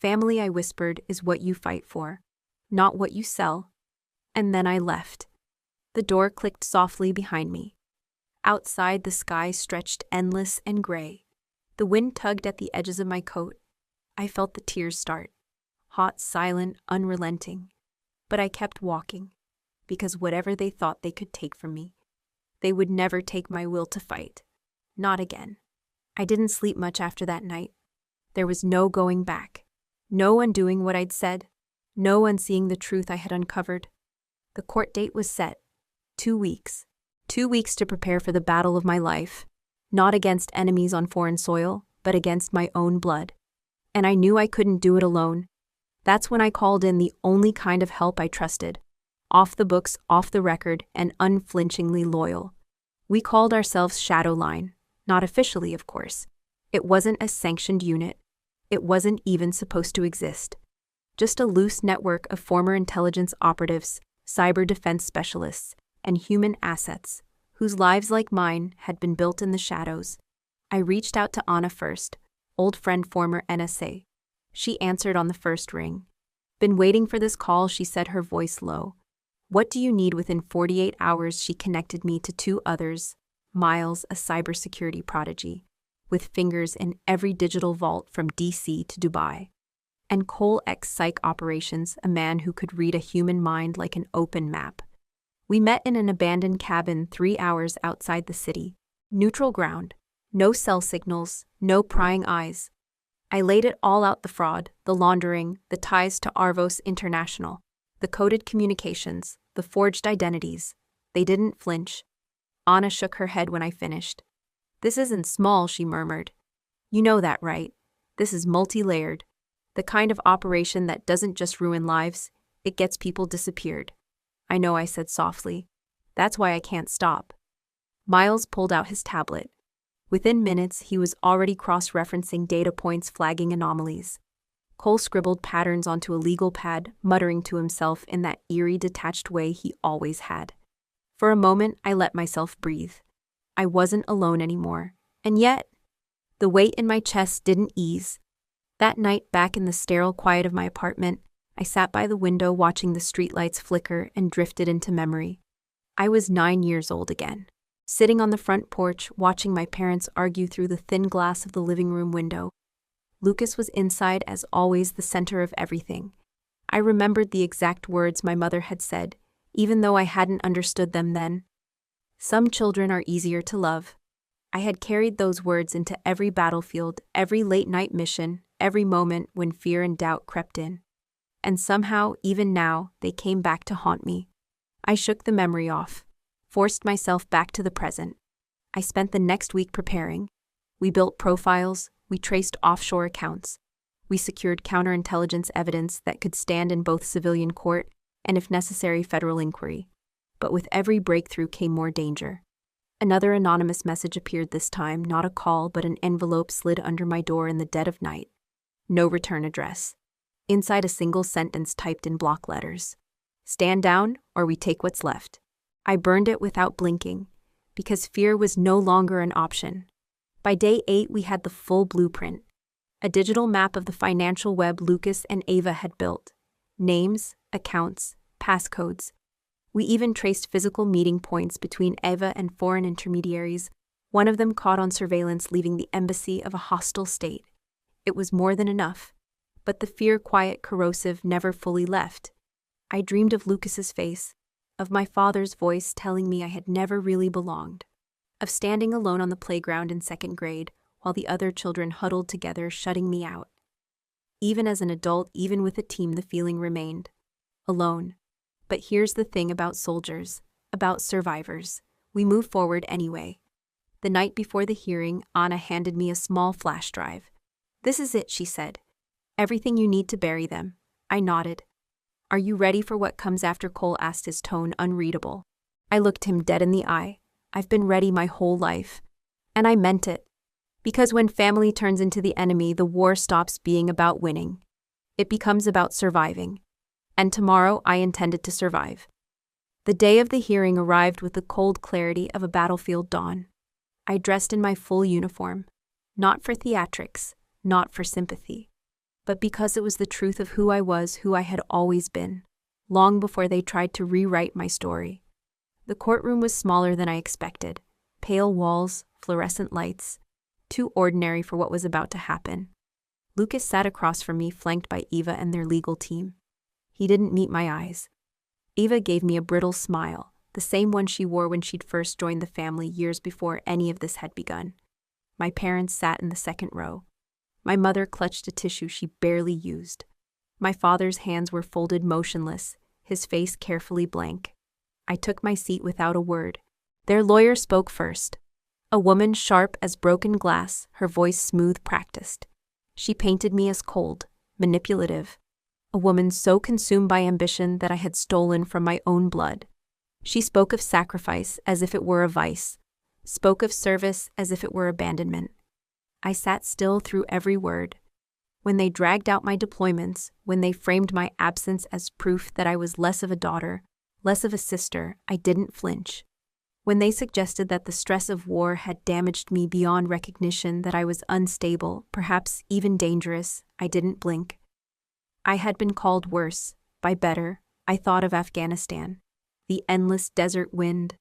Family, I whispered, is what you fight for, not what you sell. And then I left. The door clicked softly behind me. Outside, the sky stretched endless and gray. The wind tugged at the edges of my coat. I felt the tears start. Hot, silent, unrelenting. But I kept walking, because whatever they thought they could take from me, they would never take my will to fight. Not again. I didn't sleep much after that night. There was no going back. No undoing what I'd said. No unseeing the truth I had uncovered. The court date was set. 2 weeks. 2 weeks to prepare for the battle of my life. Not against enemies on foreign soil, but against my own blood. And I knew I couldn't do it alone. That's when I called in the only kind of help I trusted. Off the books, off the record, and unflinchingly loyal. We called ourselves Shadowline. Not officially, of course. It wasn't a sanctioned unit. It wasn't even supposed to exist. Just a loose network of former intelligence operatives, cyber defense specialists, and human assets, whose lives, like mine, had been built in the shadows. I reached out to Anna first, old friend, former NSA. She answered on the first ring. Been waiting for this call, she said, her voice low. What do you need? Within 48 hours, she connected me to 2 others. Miles, a cybersecurity prodigy, with fingers in every digital vault from DC to Dubai. And Cole, ex-psych operations, a man who could read a human mind like an open map. We met in an abandoned cabin 3 hours outside the city. Neutral ground. No cell signals, no prying eyes. I laid it all out: the fraud, the laundering, the ties to Arvos International, the coded communications, the forged identities. They didn't flinch. Anna shook her head when I finished. This isn't small, she murmured. You know that, right? This is multi-layered. The kind of operation that doesn't just ruin lives, it gets people disappeared. I know, I said softly. That's why I can't stop. Miles pulled out his tablet. Within minutes, he was already cross-referencing data points, flagging anomalies. Cole scribbled patterns onto a legal pad, muttering to himself in that eerie, detached way he always had. For a moment, I let myself breathe. I wasn't alone anymore. And yet, the weight in my chest didn't ease. That night, back in the sterile quiet of my apartment, I sat by the window watching the streetlights flicker and drifted into memory. I was 9 years old again, sitting on the front porch watching my parents argue through the thin glass of the living room window. Lucas was inside, as always, the center of everything. I remembered the exact words my mother had said, even though I hadn't understood them then. Some children are easier to love. I had carried those words into every battlefield, every late-night mission, every moment when fear and doubt crept in. And somehow, even now, they came back to haunt me. I shook the memory off, forced myself back to the present. I spent the next week preparing. We built profiles, we traced offshore accounts. We secured counterintelligence evidence that could stand in both civilian court and, if necessary, federal inquiry. But with every breakthrough came more danger. Another anonymous message appeared this time, not a call, but an envelope slid under my door in the dead of night. No return address. Inside, a single sentence typed in block letters. Stand down, or we take what's left. I burned it without blinking, because fear was no longer an option. By day 8, we had the full blueprint. A digital map of the financial web Lucas and Ava had built. Names, accounts, passcodes. We even traced physical meeting points between Ava and foreign intermediaries, one of them caught on surveillance leaving the embassy of a hostile state. It was more than enough. But the fear, quiet, corrosive, never fully left. I dreamed of Lucas's face, of my father's voice telling me I had never really belonged, of standing alone on the playground in 2nd grade while the other children huddled together, shutting me out. Even as an adult, even with a team, the feeling remained. Alone. But here's the thing about soldiers, about survivors. We move forward anyway. The night before the hearing, Anna handed me a small flash drive. "This is it," she said. "Everything you need to bury them." I nodded. "Are you ready for what comes after?" Cole asked, his tone unreadable. I looked him dead in the eye. "I've been ready my whole life." And I meant it. Because when family turns into the enemy, the war stops being about winning. It becomes about surviving. And tomorrow I intended to survive. The day of the hearing arrived with the cold clarity of a battlefield dawn. I dressed in my full uniform, not for theatrics, not for sympathy, but because it was the truth of who I was, who I had always been, long before they tried to rewrite my story. The courtroom was smaller than I expected. Pale walls, fluorescent lights, too ordinary for what was about to happen. Lucas sat across from me, flanked by Eva and their legal team. He didn't meet my eyes. Eva gave me a brittle smile, the same one she wore when she'd first joined the family years before any of this had begun. My parents sat in the second row. My mother clutched a tissue she barely used. My father's hands were folded motionless, his face carefully blank. I took my seat without a word. Their lawyer spoke first. A woman sharp as broken glass, her voice smooth, practiced. She painted me as cold, manipulative. A woman so consumed by ambition that I had stolen from my own blood. She spoke of sacrifice as if it were a vice, spoke of service as if it were abandonment. I sat still through every word. When they dragged out my deployments, when they framed my absence as proof that I was less of a daughter, less of a sister, I didn't flinch. When they suggested that the stress of war had damaged me beyond recognition, that I was unstable, perhaps even dangerous, I didn't blink. I had been called worse. By better, I thought of Afghanistan. The endless desert wind.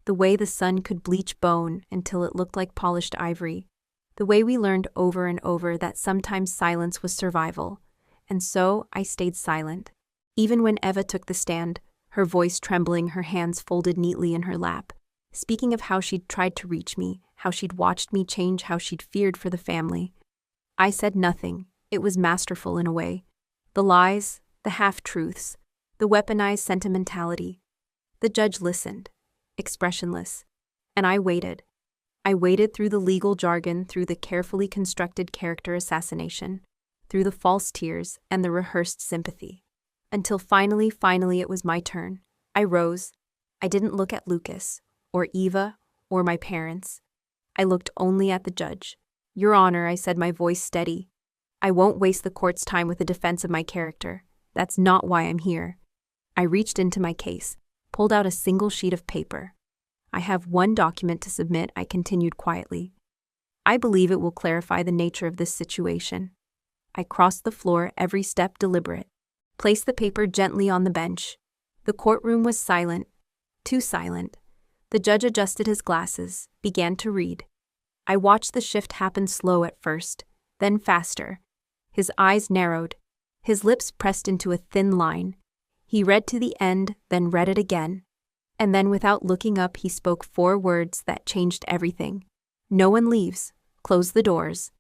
The way the sun could bleach bone until it looked like polished ivory. The way we learned over and over that sometimes silence was survival. And so I stayed silent. Even when Eva took the stand, her voice trembling, her hands folded neatly in her lap, speaking of how she'd tried to reach me, how she'd watched me change, how she'd feared for the family. I said nothing. It was masterful in a way. The lies, the half-truths, the weaponized sentimentality. The judge listened, expressionless, and I waited. I waited through the legal jargon, through the carefully constructed character assassination, through the false tears and the rehearsed sympathy. Until finally it was my turn. I rose. I didn't look at Lucas, or Eva, or my parents. I looked only at the judge. "Your Honor," I said, my voice steady. "I won't waste the court's time with a defense of my character. That's not why I'm here." I reached into my case, pulled out a single sheet of paper. "I have one document to submit," I continued quietly. "I believe it will clarify the nature of this situation." I crossed the floor, every step deliberate. Placed the paper gently on the bench. The courtroom was silent, too silent. The judge adjusted his glasses, began to read. I watched the shift happen, slow at first, then faster. His eyes narrowed. His lips pressed into a thin line. He read to the end, then read it again. And then, without looking up, he spoke 4 words that changed everything. "No one leaves. Close the doors."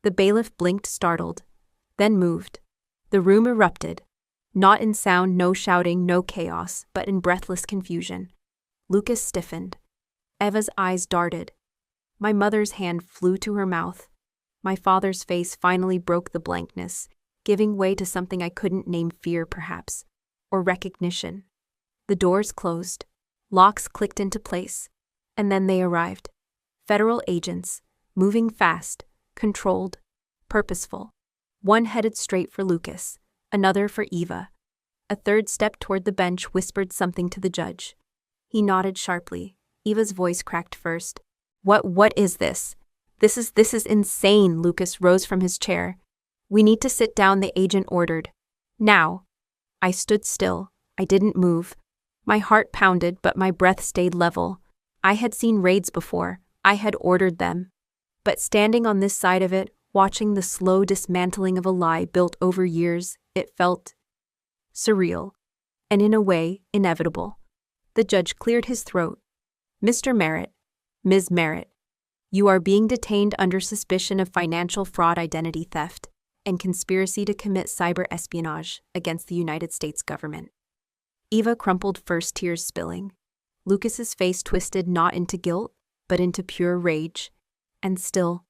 The bailiff blinked, startled, then moved. The room erupted. Not in sound, no shouting, no chaos, but in breathless confusion. Lucas stiffened. Eva's eyes darted. My mother's hand flew to her mouth. My father's face finally broke the blankness, giving way to something I couldn't name, fear perhaps, or recognition. The doors closed. Locks clicked into place. And then they arrived. Federal agents, moving fast, controlled, purposeful. One headed straight for Lucas, another for Eva. A third stepped toward the bench, whispered something to the judge. He nodded sharply. Eva's voice cracked first. What is this? This is insane." Lucas rose from his chair. "We need to sit down," the agent ordered. "Now." I stood still. I didn't move. My heart pounded, but my breath stayed level. I had seen raids before. I had ordered them. But standing on this side of it, watching the slow dismantling of a lie built over years, it felt surreal, and in a way, inevitable. The judge cleared his throat. "Mr. Merritt, Ms. Merritt, you are being detained under suspicion of financial fraud, identity theft, and conspiracy to commit cyber espionage against the United States government." Eva crumpled first, tears spilling. Lucas's face twisted, not into guilt, but into pure rage. And still,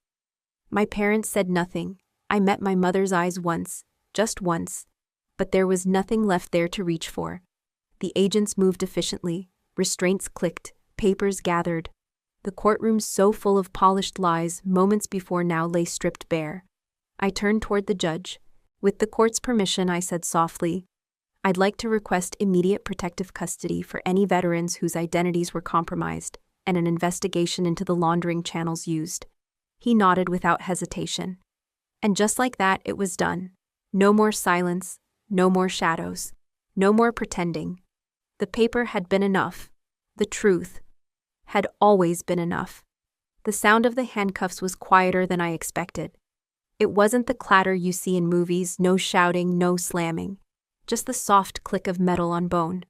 my parents said nothing. I met my mother's eyes once, just once, but there was nothing left there to reach for. The agents moved efficiently, restraints clicked, papers gathered. The courtroom so full of polished lies moments before now lay stripped bare. I turned toward the judge. With the court's permission, I said softly, "I'd like to request immediate protective custody for any veterans whose identities were compromised, and an investigation into the laundering channels used." He nodded without hesitation. And just like that, it was done. No more silence, no more shadows, no more pretending. The paper had been enough. The truth had always been enough. The sound of the handcuffs was quieter than I expected. It wasn't the clatter you see in movies, no shouting, no slamming. Just the soft click of metal on bone.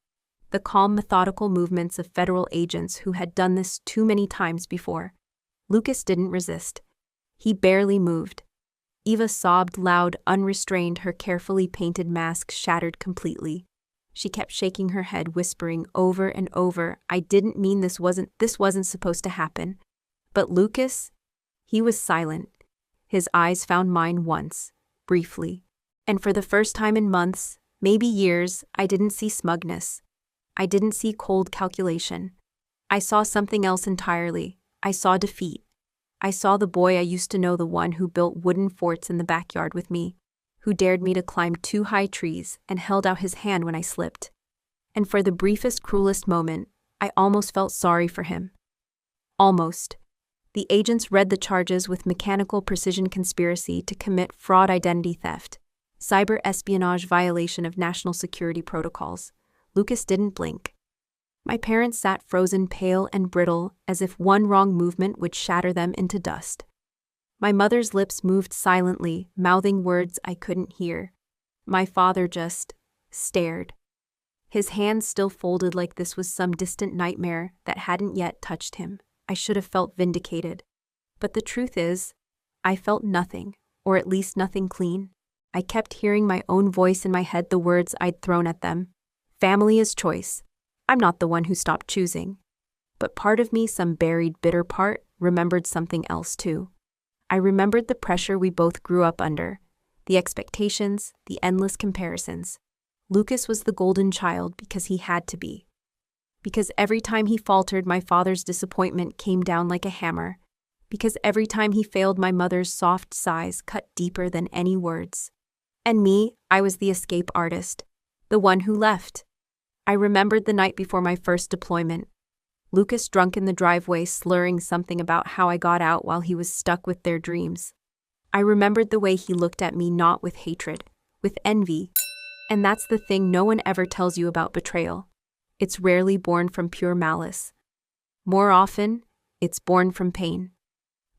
The calm, methodical movements of federal agents who had done this too many times before. Lucas didn't resist. He barely moved. Eva sobbed loud, unrestrained, her carefully painted mask shattered completely. She kept shaking her head, whispering over and over, "I didn't mean this wasn't supposed to happen." But Lucas, he was silent. His eyes found mine once, briefly. And for the first time in months, maybe years, I didn't see smugness. I didn't see cold calculation. I saw something else entirely. I saw defeat. I saw the boy I used to know, the one who built wooden forts in the backyard with me, who dared me to climb 2 high trees and held out his hand when I slipped. And for the briefest, cruelest moment, I almost felt sorry for him. Almost. The agents read the charges with mechanical precision: conspiracy to commit fraud, identity theft, cyber espionage, violation of national security protocols. Lucas didn't blink. My parents sat frozen, pale and brittle, as if one wrong movement would shatter them into dust. My mother's lips moved silently, mouthing words I couldn't hear. My father just stared. His hands still folded like this was some distant nightmare that hadn't yet touched him. I should have felt vindicated. But the truth is, I felt nothing, or at least nothing clean. I kept hearing my own voice in my head, the words I'd thrown at them. Family is choice. I'm not the one who stopped choosing. But part of me, some buried, bitter part, remembered something else too. I remembered the pressure we both grew up under, the expectations, the endless comparisons. Lucas was the golden child because he had to be. Because every time he faltered, my father's disappointment came down like a hammer. Because every time he failed, my mother's soft sighs cut deeper than any words. And me, I was the escape artist, the one who left. I remembered the night before my first deployment. Lucas drunk in the driveway, slurring something about how I got out while he was stuck with their dreams. I remembered the way he looked at me, not with hatred, with envy. And that's the thing no one ever tells you about betrayal. It's rarely born from pure malice. More often, it's born from pain.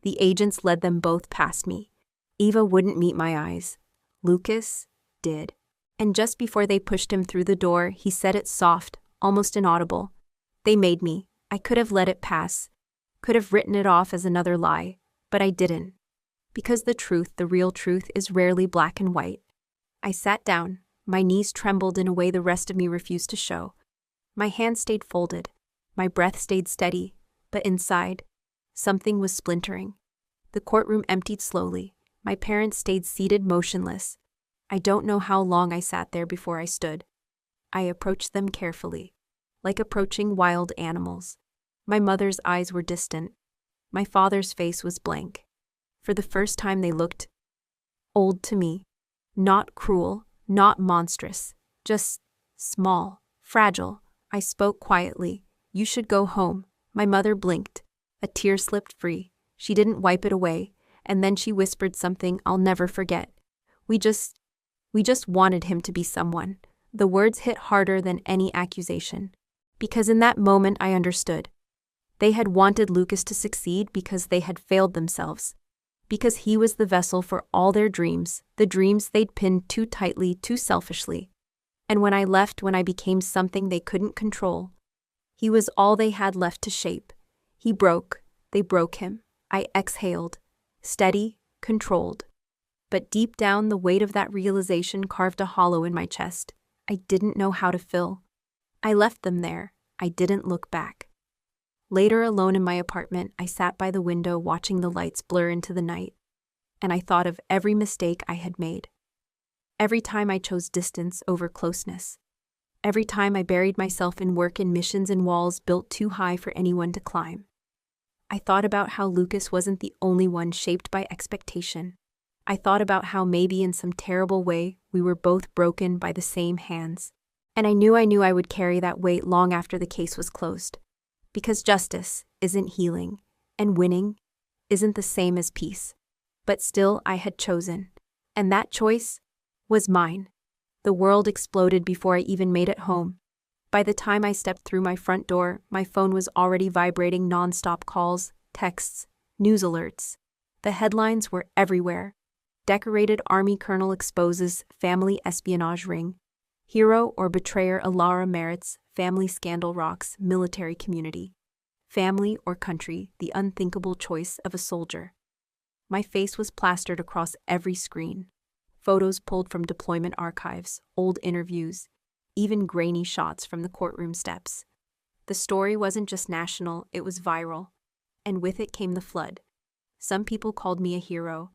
The agents led them both past me. Eva wouldn't meet my eyes. Lucas did. And just before they pushed him through the door, he said it soft, almost inaudible. "They made me. I could have let it pass. Could have written it off as another lie. But I didn't. Because the truth, the real truth, is rarely black and white." I sat down. My knees trembled in a way the rest of me refused to show. My hands stayed folded. My breath stayed steady. But inside, something was splintering. The courtroom emptied slowly. My parents stayed seated, motionless. I don't know how long I sat there before I stood. I approached them carefully, like approaching wild animals. My mother's eyes were distant. My father's face was blank. For the first time, they looked old to me. Not cruel, not monstrous, just small, fragile. I spoke quietly. "You should go home." My mother blinked. A tear slipped free. She didn't wipe it away, and then she whispered something I'll never forget. We just wanted him to be someone." The words hit harder than any accusation. Because in that moment I understood. They had wanted Lucas to succeed because they had failed themselves. Because he was the vessel for all their dreams, the dreams they'd pinned too tightly, too selfishly. And when I left, when I became something they couldn't control, he was all they had left to shape. He broke. They broke him. I exhaled. Steady, controlled. But deep down, the weight of that realization carved a hollow in my chest I didn't know how to fill. I left them there. I didn't look back. Later, alone in my apartment, I sat by the window watching the lights blur into the night, and I thought of every mistake I had made. Every time I chose distance over closeness. Every time I buried myself in work and missions in walls built too high for anyone to climb. I thought about how Lucas wasn't the only one shaped by expectation. I thought about how maybe in some terrible way we were both broken by the same hands. And I knew I would carry that weight long after the case was closed. Because justice isn't healing, and winning isn't the same as peace. But still, I had chosen. And that choice was mine. The world exploded before I even made it home. By the time I stepped through my front door, my phone was already vibrating non-stop calls, texts, news alerts. The headlines were everywhere. Decorated Army colonel exposes family espionage ring. Hero or betrayer Alara merits, family scandal rocks, military community. Family or country, the unthinkable choice of a soldier. My face was plastered across every screen. Photos pulled from deployment archives, old interviews, even grainy shots from the courtroom steps. The story wasn't just national, it was viral. And with it came the flood. Some people called me a hero.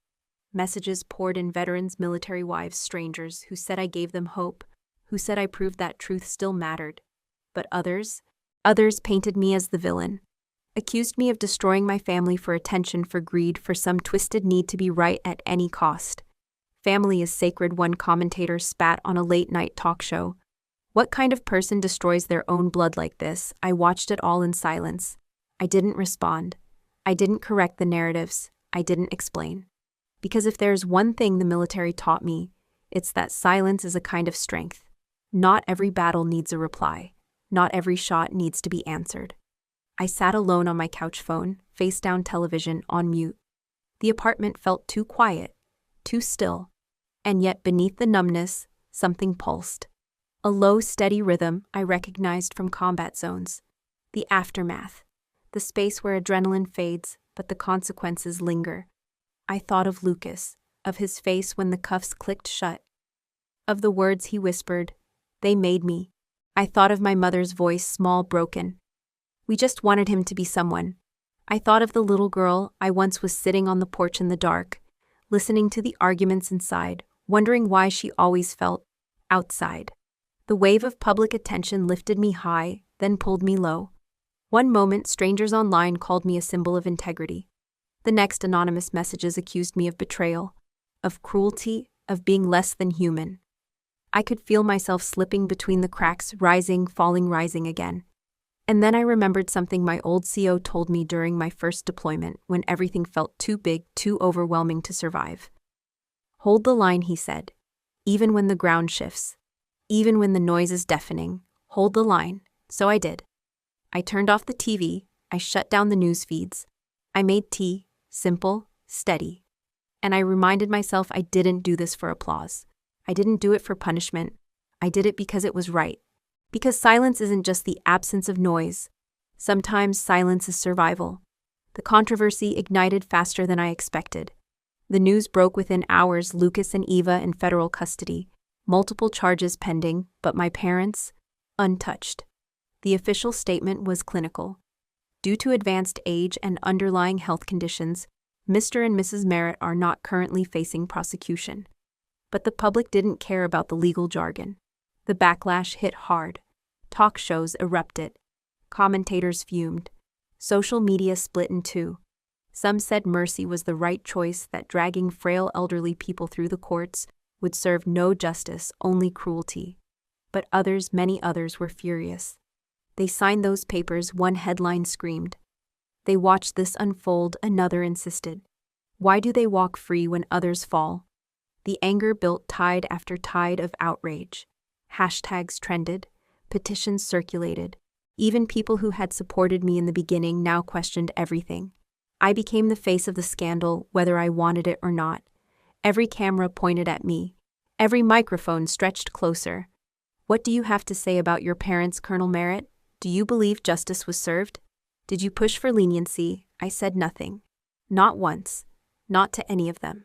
Messages poured in veterans, military wives, strangers who said I gave them hope, who said I proved that truth still mattered. But others painted me as the villain. Accused me of destroying my family for attention, for greed, for some twisted need to be right at any cost. Family is sacred, one commentator spat on a late-night talk show. What kind of person destroys their own blood like this? I watched it all in silence. I didn't respond. I didn't correct the narratives. I didn't explain. Because if there's one thing the military taught me, it's that silence is a kind of strength. Not every battle needs a reply. Not every shot needs to be answered. I sat alone on my couch phone, face-down television, on mute. The apartment felt too quiet, too still. And yet beneath the numbness, something pulsed. A low, steady rhythm I recognized from combat zones. The aftermath. The space where adrenaline fades, but the consequences linger. I thought of Lucas, of his face when the cuffs clicked shut. Of the words he whispered, "They made me." I thought of my mother's voice, small, broken. "We just wanted him to be someone." I thought of the little girl I once was sitting on the porch in the dark, listening to the arguments inside, wondering why she always felt outside. The wave of public attention lifted me high, then pulled me low. One moment, strangers online called me a symbol of integrity. The next, anonymous messages accused me of betrayal, of cruelty, of being less than human. I could feel myself slipping between the cracks, rising, falling, rising again. And then I remembered something my old CO told me during my first deployment, when everything felt too big, too overwhelming to survive. "Hold the line," he said. "Even when the ground shifts. Even when the noise is deafening. Hold the line." So I did. I turned off the TV. I shut down the news feeds. I made tea, simple, steady. And I reminded myself I didn't do this for applause. I didn't do it for punishment. I did it because it was right. Because silence isn't just the absence of noise. Sometimes silence is survival. The controversy ignited faster than I expected. The news broke within hours: Lucas and Eva in federal custody, multiple charges pending, but my parents, untouched. The official statement was clinical. Due to advanced age and underlying health conditions, Mr. and Mrs. Merritt are not currently facing prosecution. But the public didn't care about the legal jargon. The backlash hit hard. Talk shows erupted. Commentators fumed. Social media split in two. Some said mercy was the right choice, that dragging frail elderly people through the courts would serve no justice, only cruelty. But others, many others, were furious. They signed those papers, one headline screamed. They watched this unfold, another insisted. Why do they walk free when others fall? The anger built tide after tide of outrage. Hashtags trended. Petitions circulated. Even people who had supported me in the beginning now questioned everything. I became the face of the scandal, whether I wanted it or not. Every camera pointed at me. Every microphone stretched closer. "What do you have to say about your parents, Colonel Merritt? Do you believe justice was served? Did you push for leniency?" I said nothing. Not once. Not to any of them.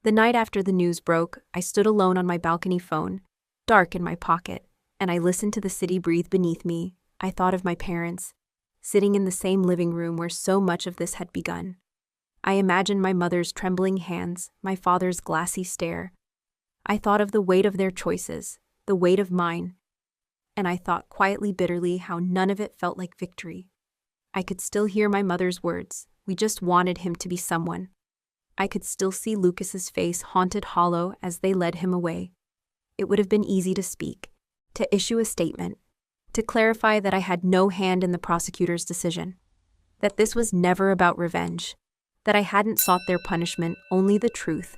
The night after the news broke, I stood alone on my balcony phone, dark in my pocket, and I listened to the city breathe beneath me. I thought of my parents. sitting in the same living room where so much of this had begun. I imagined my mother's trembling hands, my father's glassy stare. I thought of the weight of their choices, the weight of mine, and I thought quietly, bitterly, how none of it felt like victory. I could still hear my mother's words, "We just wanted him to be someone." I could still see Lucas's face haunted hollow as they led him away. It would have been easy to speak, to issue a statement, to clarify that I had no hand in the prosecutor's decision, that this was never about revenge, that I hadn't sought their punishment, only the truth,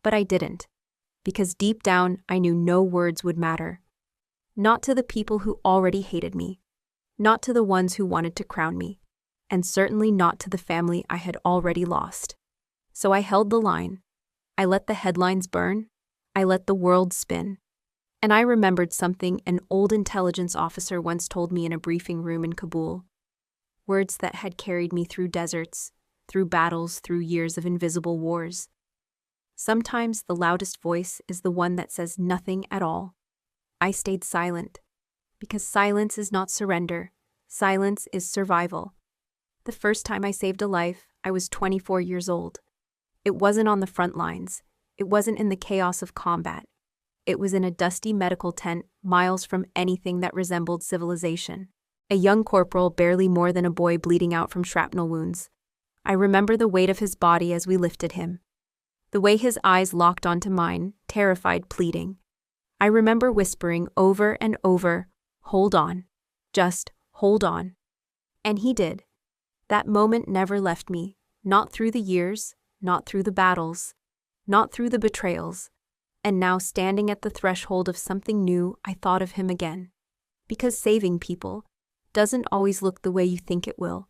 but I didn't, because deep down I knew no words would matter. Not to the people who already hated me, not to the ones who wanted to crown me, and certainly not to the family I had already lost. So I held the line. I let the headlines burn. I let the world spin. And I remembered something an old intelligence officer once told me in a briefing room in Kabul. Words that had carried me through deserts, through battles, through years of invisible wars. Sometimes the loudest voice is the one that says nothing at all. I stayed silent, because silence is not surrender. Silence is survival. The first time I saved a life, I was 24 years old. It wasn't on the front lines. It wasn't in the chaos of combat. It was in a dusty medical tent, miles from anything that resembled civilization. A young corporal, barely more than a boy, bleeding out from shrapnel wounds. I remember the weight of his body as we lifted him. The way his eyes locked onto mine, terrified, pleading. I remember whispering over and over, "Hold on. Just hold on." And he did. That moment never left me, not through the years, not through the battles, not through the betrayals. And now, standing at the threshold of something new, I thought of him again. Because saving people doesn't always look the way you think it will.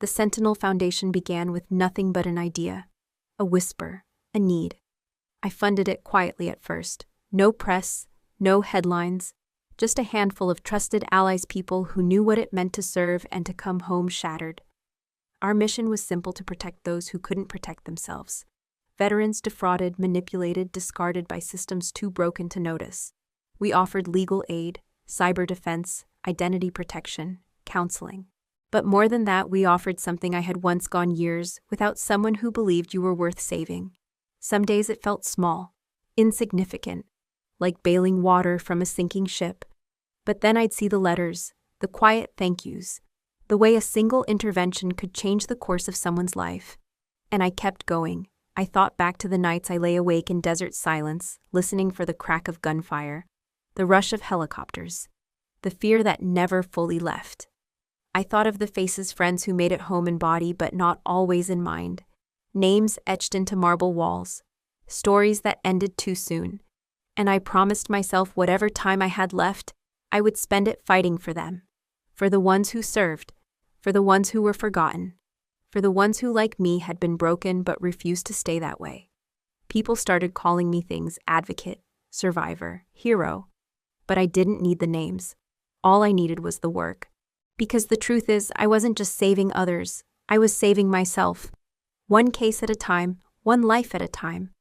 The Sentinel Foundation began with nothing but an idea, a whisper, a need. I funded it quietly at first. No press, no headlines, just a handful of trusted allies, people who knew what it meant to serve and to come home shattered. Our mission was simple: to protect those who couldn't protect themselves. Veterans defrauded, manipulated, discarded by systems too broken to notice. We offered legal aid, cyber defense, identity protection, counseling. But more than that, we offered something I had once gone years without: someone who believed you were worth saving. Some days it felt small, insignificant, like bailing water from a sinking ship. But then I'd see the letters, the quiet thank yous, the way a single intervention could change the course of someone's life. And I kept going. I thought back to the nights I lay awake in desert silence, listening for the crack of gunfire, the rush of helicopters, the fear that never fully left. I thought of the faces, friends who made it home in body but not always in mind, names etched into marble walls, stories that ended too soon. And I promised myself whatever time I had left, I would spend it fighting for them. For the ones who served, for the ones who were forgotten, for the ones who, like me, had been broken but refused to stay that way. People started calling me things: advocate, survivor, hero. But I didn't need the names. All I needed was the work. Because the truth is, I wasn't just saving others, I was saving myself. One case at a time, one life at a time.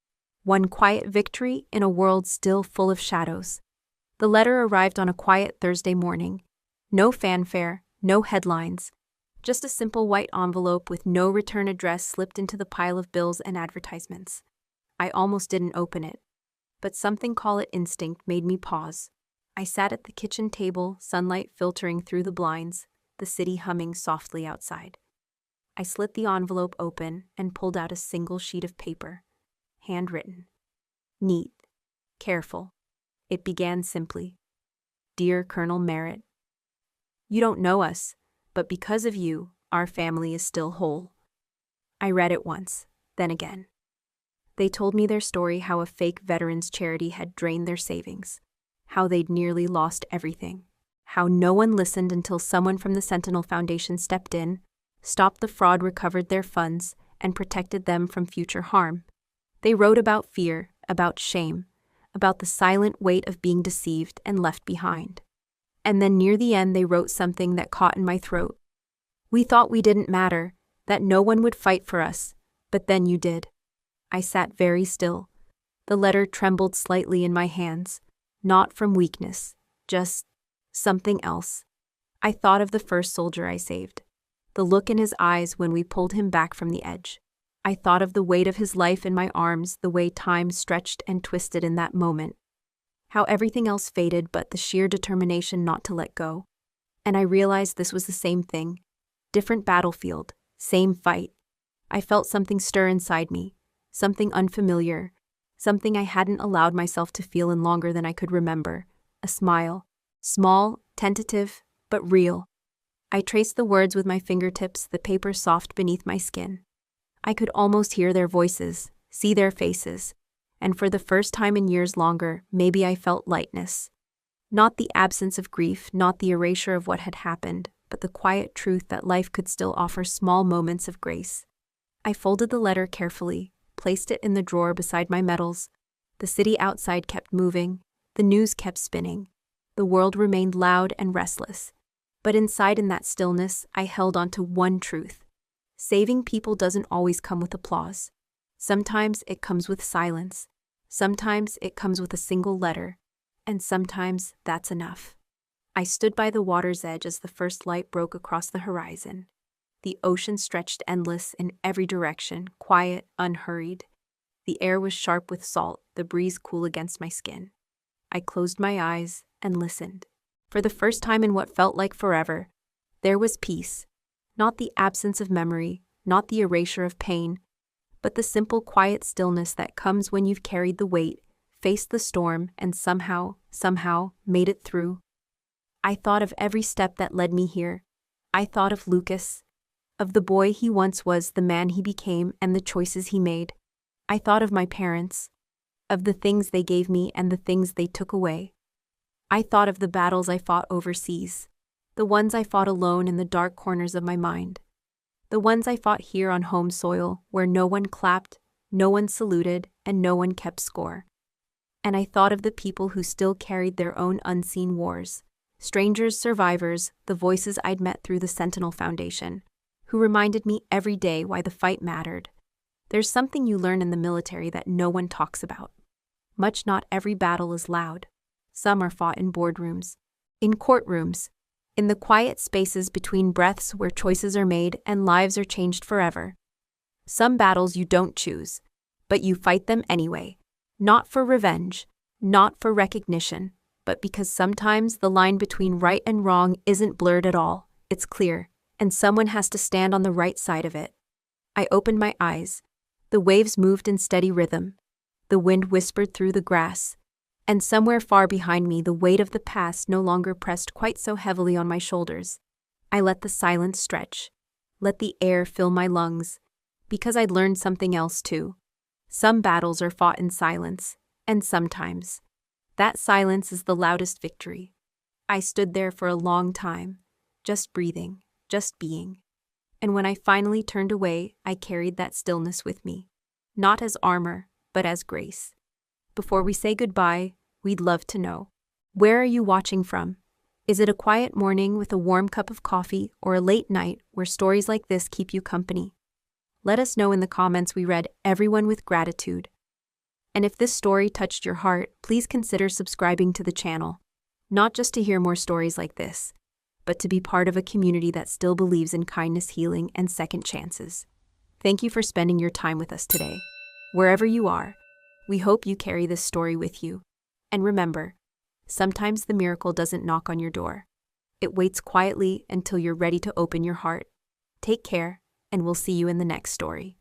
One quiet victory in a world still full of shadows. The letter arrived on a quiet Thursday morning. No fanfare, no headlines. Just a simple white envelope with no return address slipped into the pile of bills and advertisements. I almost didn't open it. But something, call it instinct, made me pause. I sat at the kitchen table, sunlight filtering through the blinds, the city humming softly outside. I slit the envelope open and pulled out a single sheet of paper. Handwritten. Neat. Careful. It began simply. Dear Colonel Merritt, you don't know us, but because of you, our family is still whole. I read it once, then again. They told me their story: how a fake veterans charity had drained their savings, how they'd nearly lost everything, how no one listened until someone from the Sentinel Foundation stepped in, stopped the fraud, recovered their funds, and protected them from future harm. They wrote about fear, about shame, about the silent weight of being deceived and left behind. And then near the end they wrote something that caught in my throat. We thought we didn't matter, that no one would fight for us, but then you did. I sat very still. The letter trembled slightly in my hands, not from weakness, just something else. I thought of the first soldier I saved, the look in his eyes when we pulled him back from the edge. I thought of the weight of his life in my arms, the way time stretched and twisted in that moment. How everything else faded but the sheer determination not to let go. And I realized this was the same thing. Different battlefield, same fight. I felt something stir inside me, something unfamiliar, something I hadn't allowed myself to feel in longer than I could remember. A smile. Small, tentative, but real. I traced the words with my fingertips, the paper soft beneath my skin. I could almost hear their voices, see their faces, and for the first time in years longer, maybe I felt lightness. Not the absence of grief, not the erasure of what had happened, but the quiet truth that life could still offer small moments of grace. I folded the letter carefully, placed it in the drawer beside my medals. The city outside kept moving, the news kept spinning. The world remained loud and restless. But inside in that stillness, I held on to one truth. Saving people doesn't always come with applause. Sometimes it comes with silence. Sometimes it comes with a single letter. And sometimes that's enough. I stood by the water's edge as the first light broke across the horizon. The ocean stretched endless in every direction, quiet, unhurried. The air was sharp with salt, the breeze cool against my skin. I closed my eyes and listened. For the first time in what felt like forever, there was peace. Not the absence of memory, not the erasure of pain, but the simple quiet stillness that comes when you've carried the weight, faced the storm, and somehow made it through. I thought of every step that led me here. I thought of Lucas, of the boy he once was, the man he became, and the choices he made. I thought of my parents, of the things they gave me and the things they took away. I thought of the battles I fought overseas, the ones I fought alone in the dark corners of my mind, the ones I fought here on home soil where no one clapped, no one saluted, and no one kept score. And I thought of the people who still carried their own unseen wars, strangers, survivors, the voices I'd met through the Sentinel Foundation, who reminded me every day why the fight mattered. There's something you learn in the military that no one talks about. Much not every battle is loud. Some are fought in boardrooms, in courtrooms, in the quiet spaces between breaths where choices are made and lives are changed forever. Some battles you don't choose, but you fight them anyway. Not for revenge, not for recognition, but because sometimes the line between right and wrong isn't blurred at all, it's clear, and someone has to stand on the right side of it. I opened my eyes. The waves moved in steady rhythm. The wind whispered through the grass. And somewhere far behind me, the weight of the past no longer pressed quite so heavily on my shoulders. I let the silence stretch, let the air fill my lungs, because I'd learned something else too. Some battles are fought in silence, and sometimes that silence is the loudest victory. I stood there for a long time, just breathing, just being. And when I finally turned away, I carried that stillness with me, not as armor, but as grace. Before we say goodbye, we'd love to know. Where are you watching from? Is it a quiet morning with a warm cup of coffee or a late night where stories like this keep you company? Let us know in the comments. We read everyone with gratitude. And if this story touched your heart, please consider subscribing to the channel, not just to hear more stories like this, but to be part of a community that still believes in kindness, healing, and second chances. Thank you for spending your time with us today. Wherever you are, we hope you carry this story with you. And remember, sometimes the miracle doesn't knock on your door. It waits quietly until you're ready to open your heart. Take care, and we'll see you in the next story.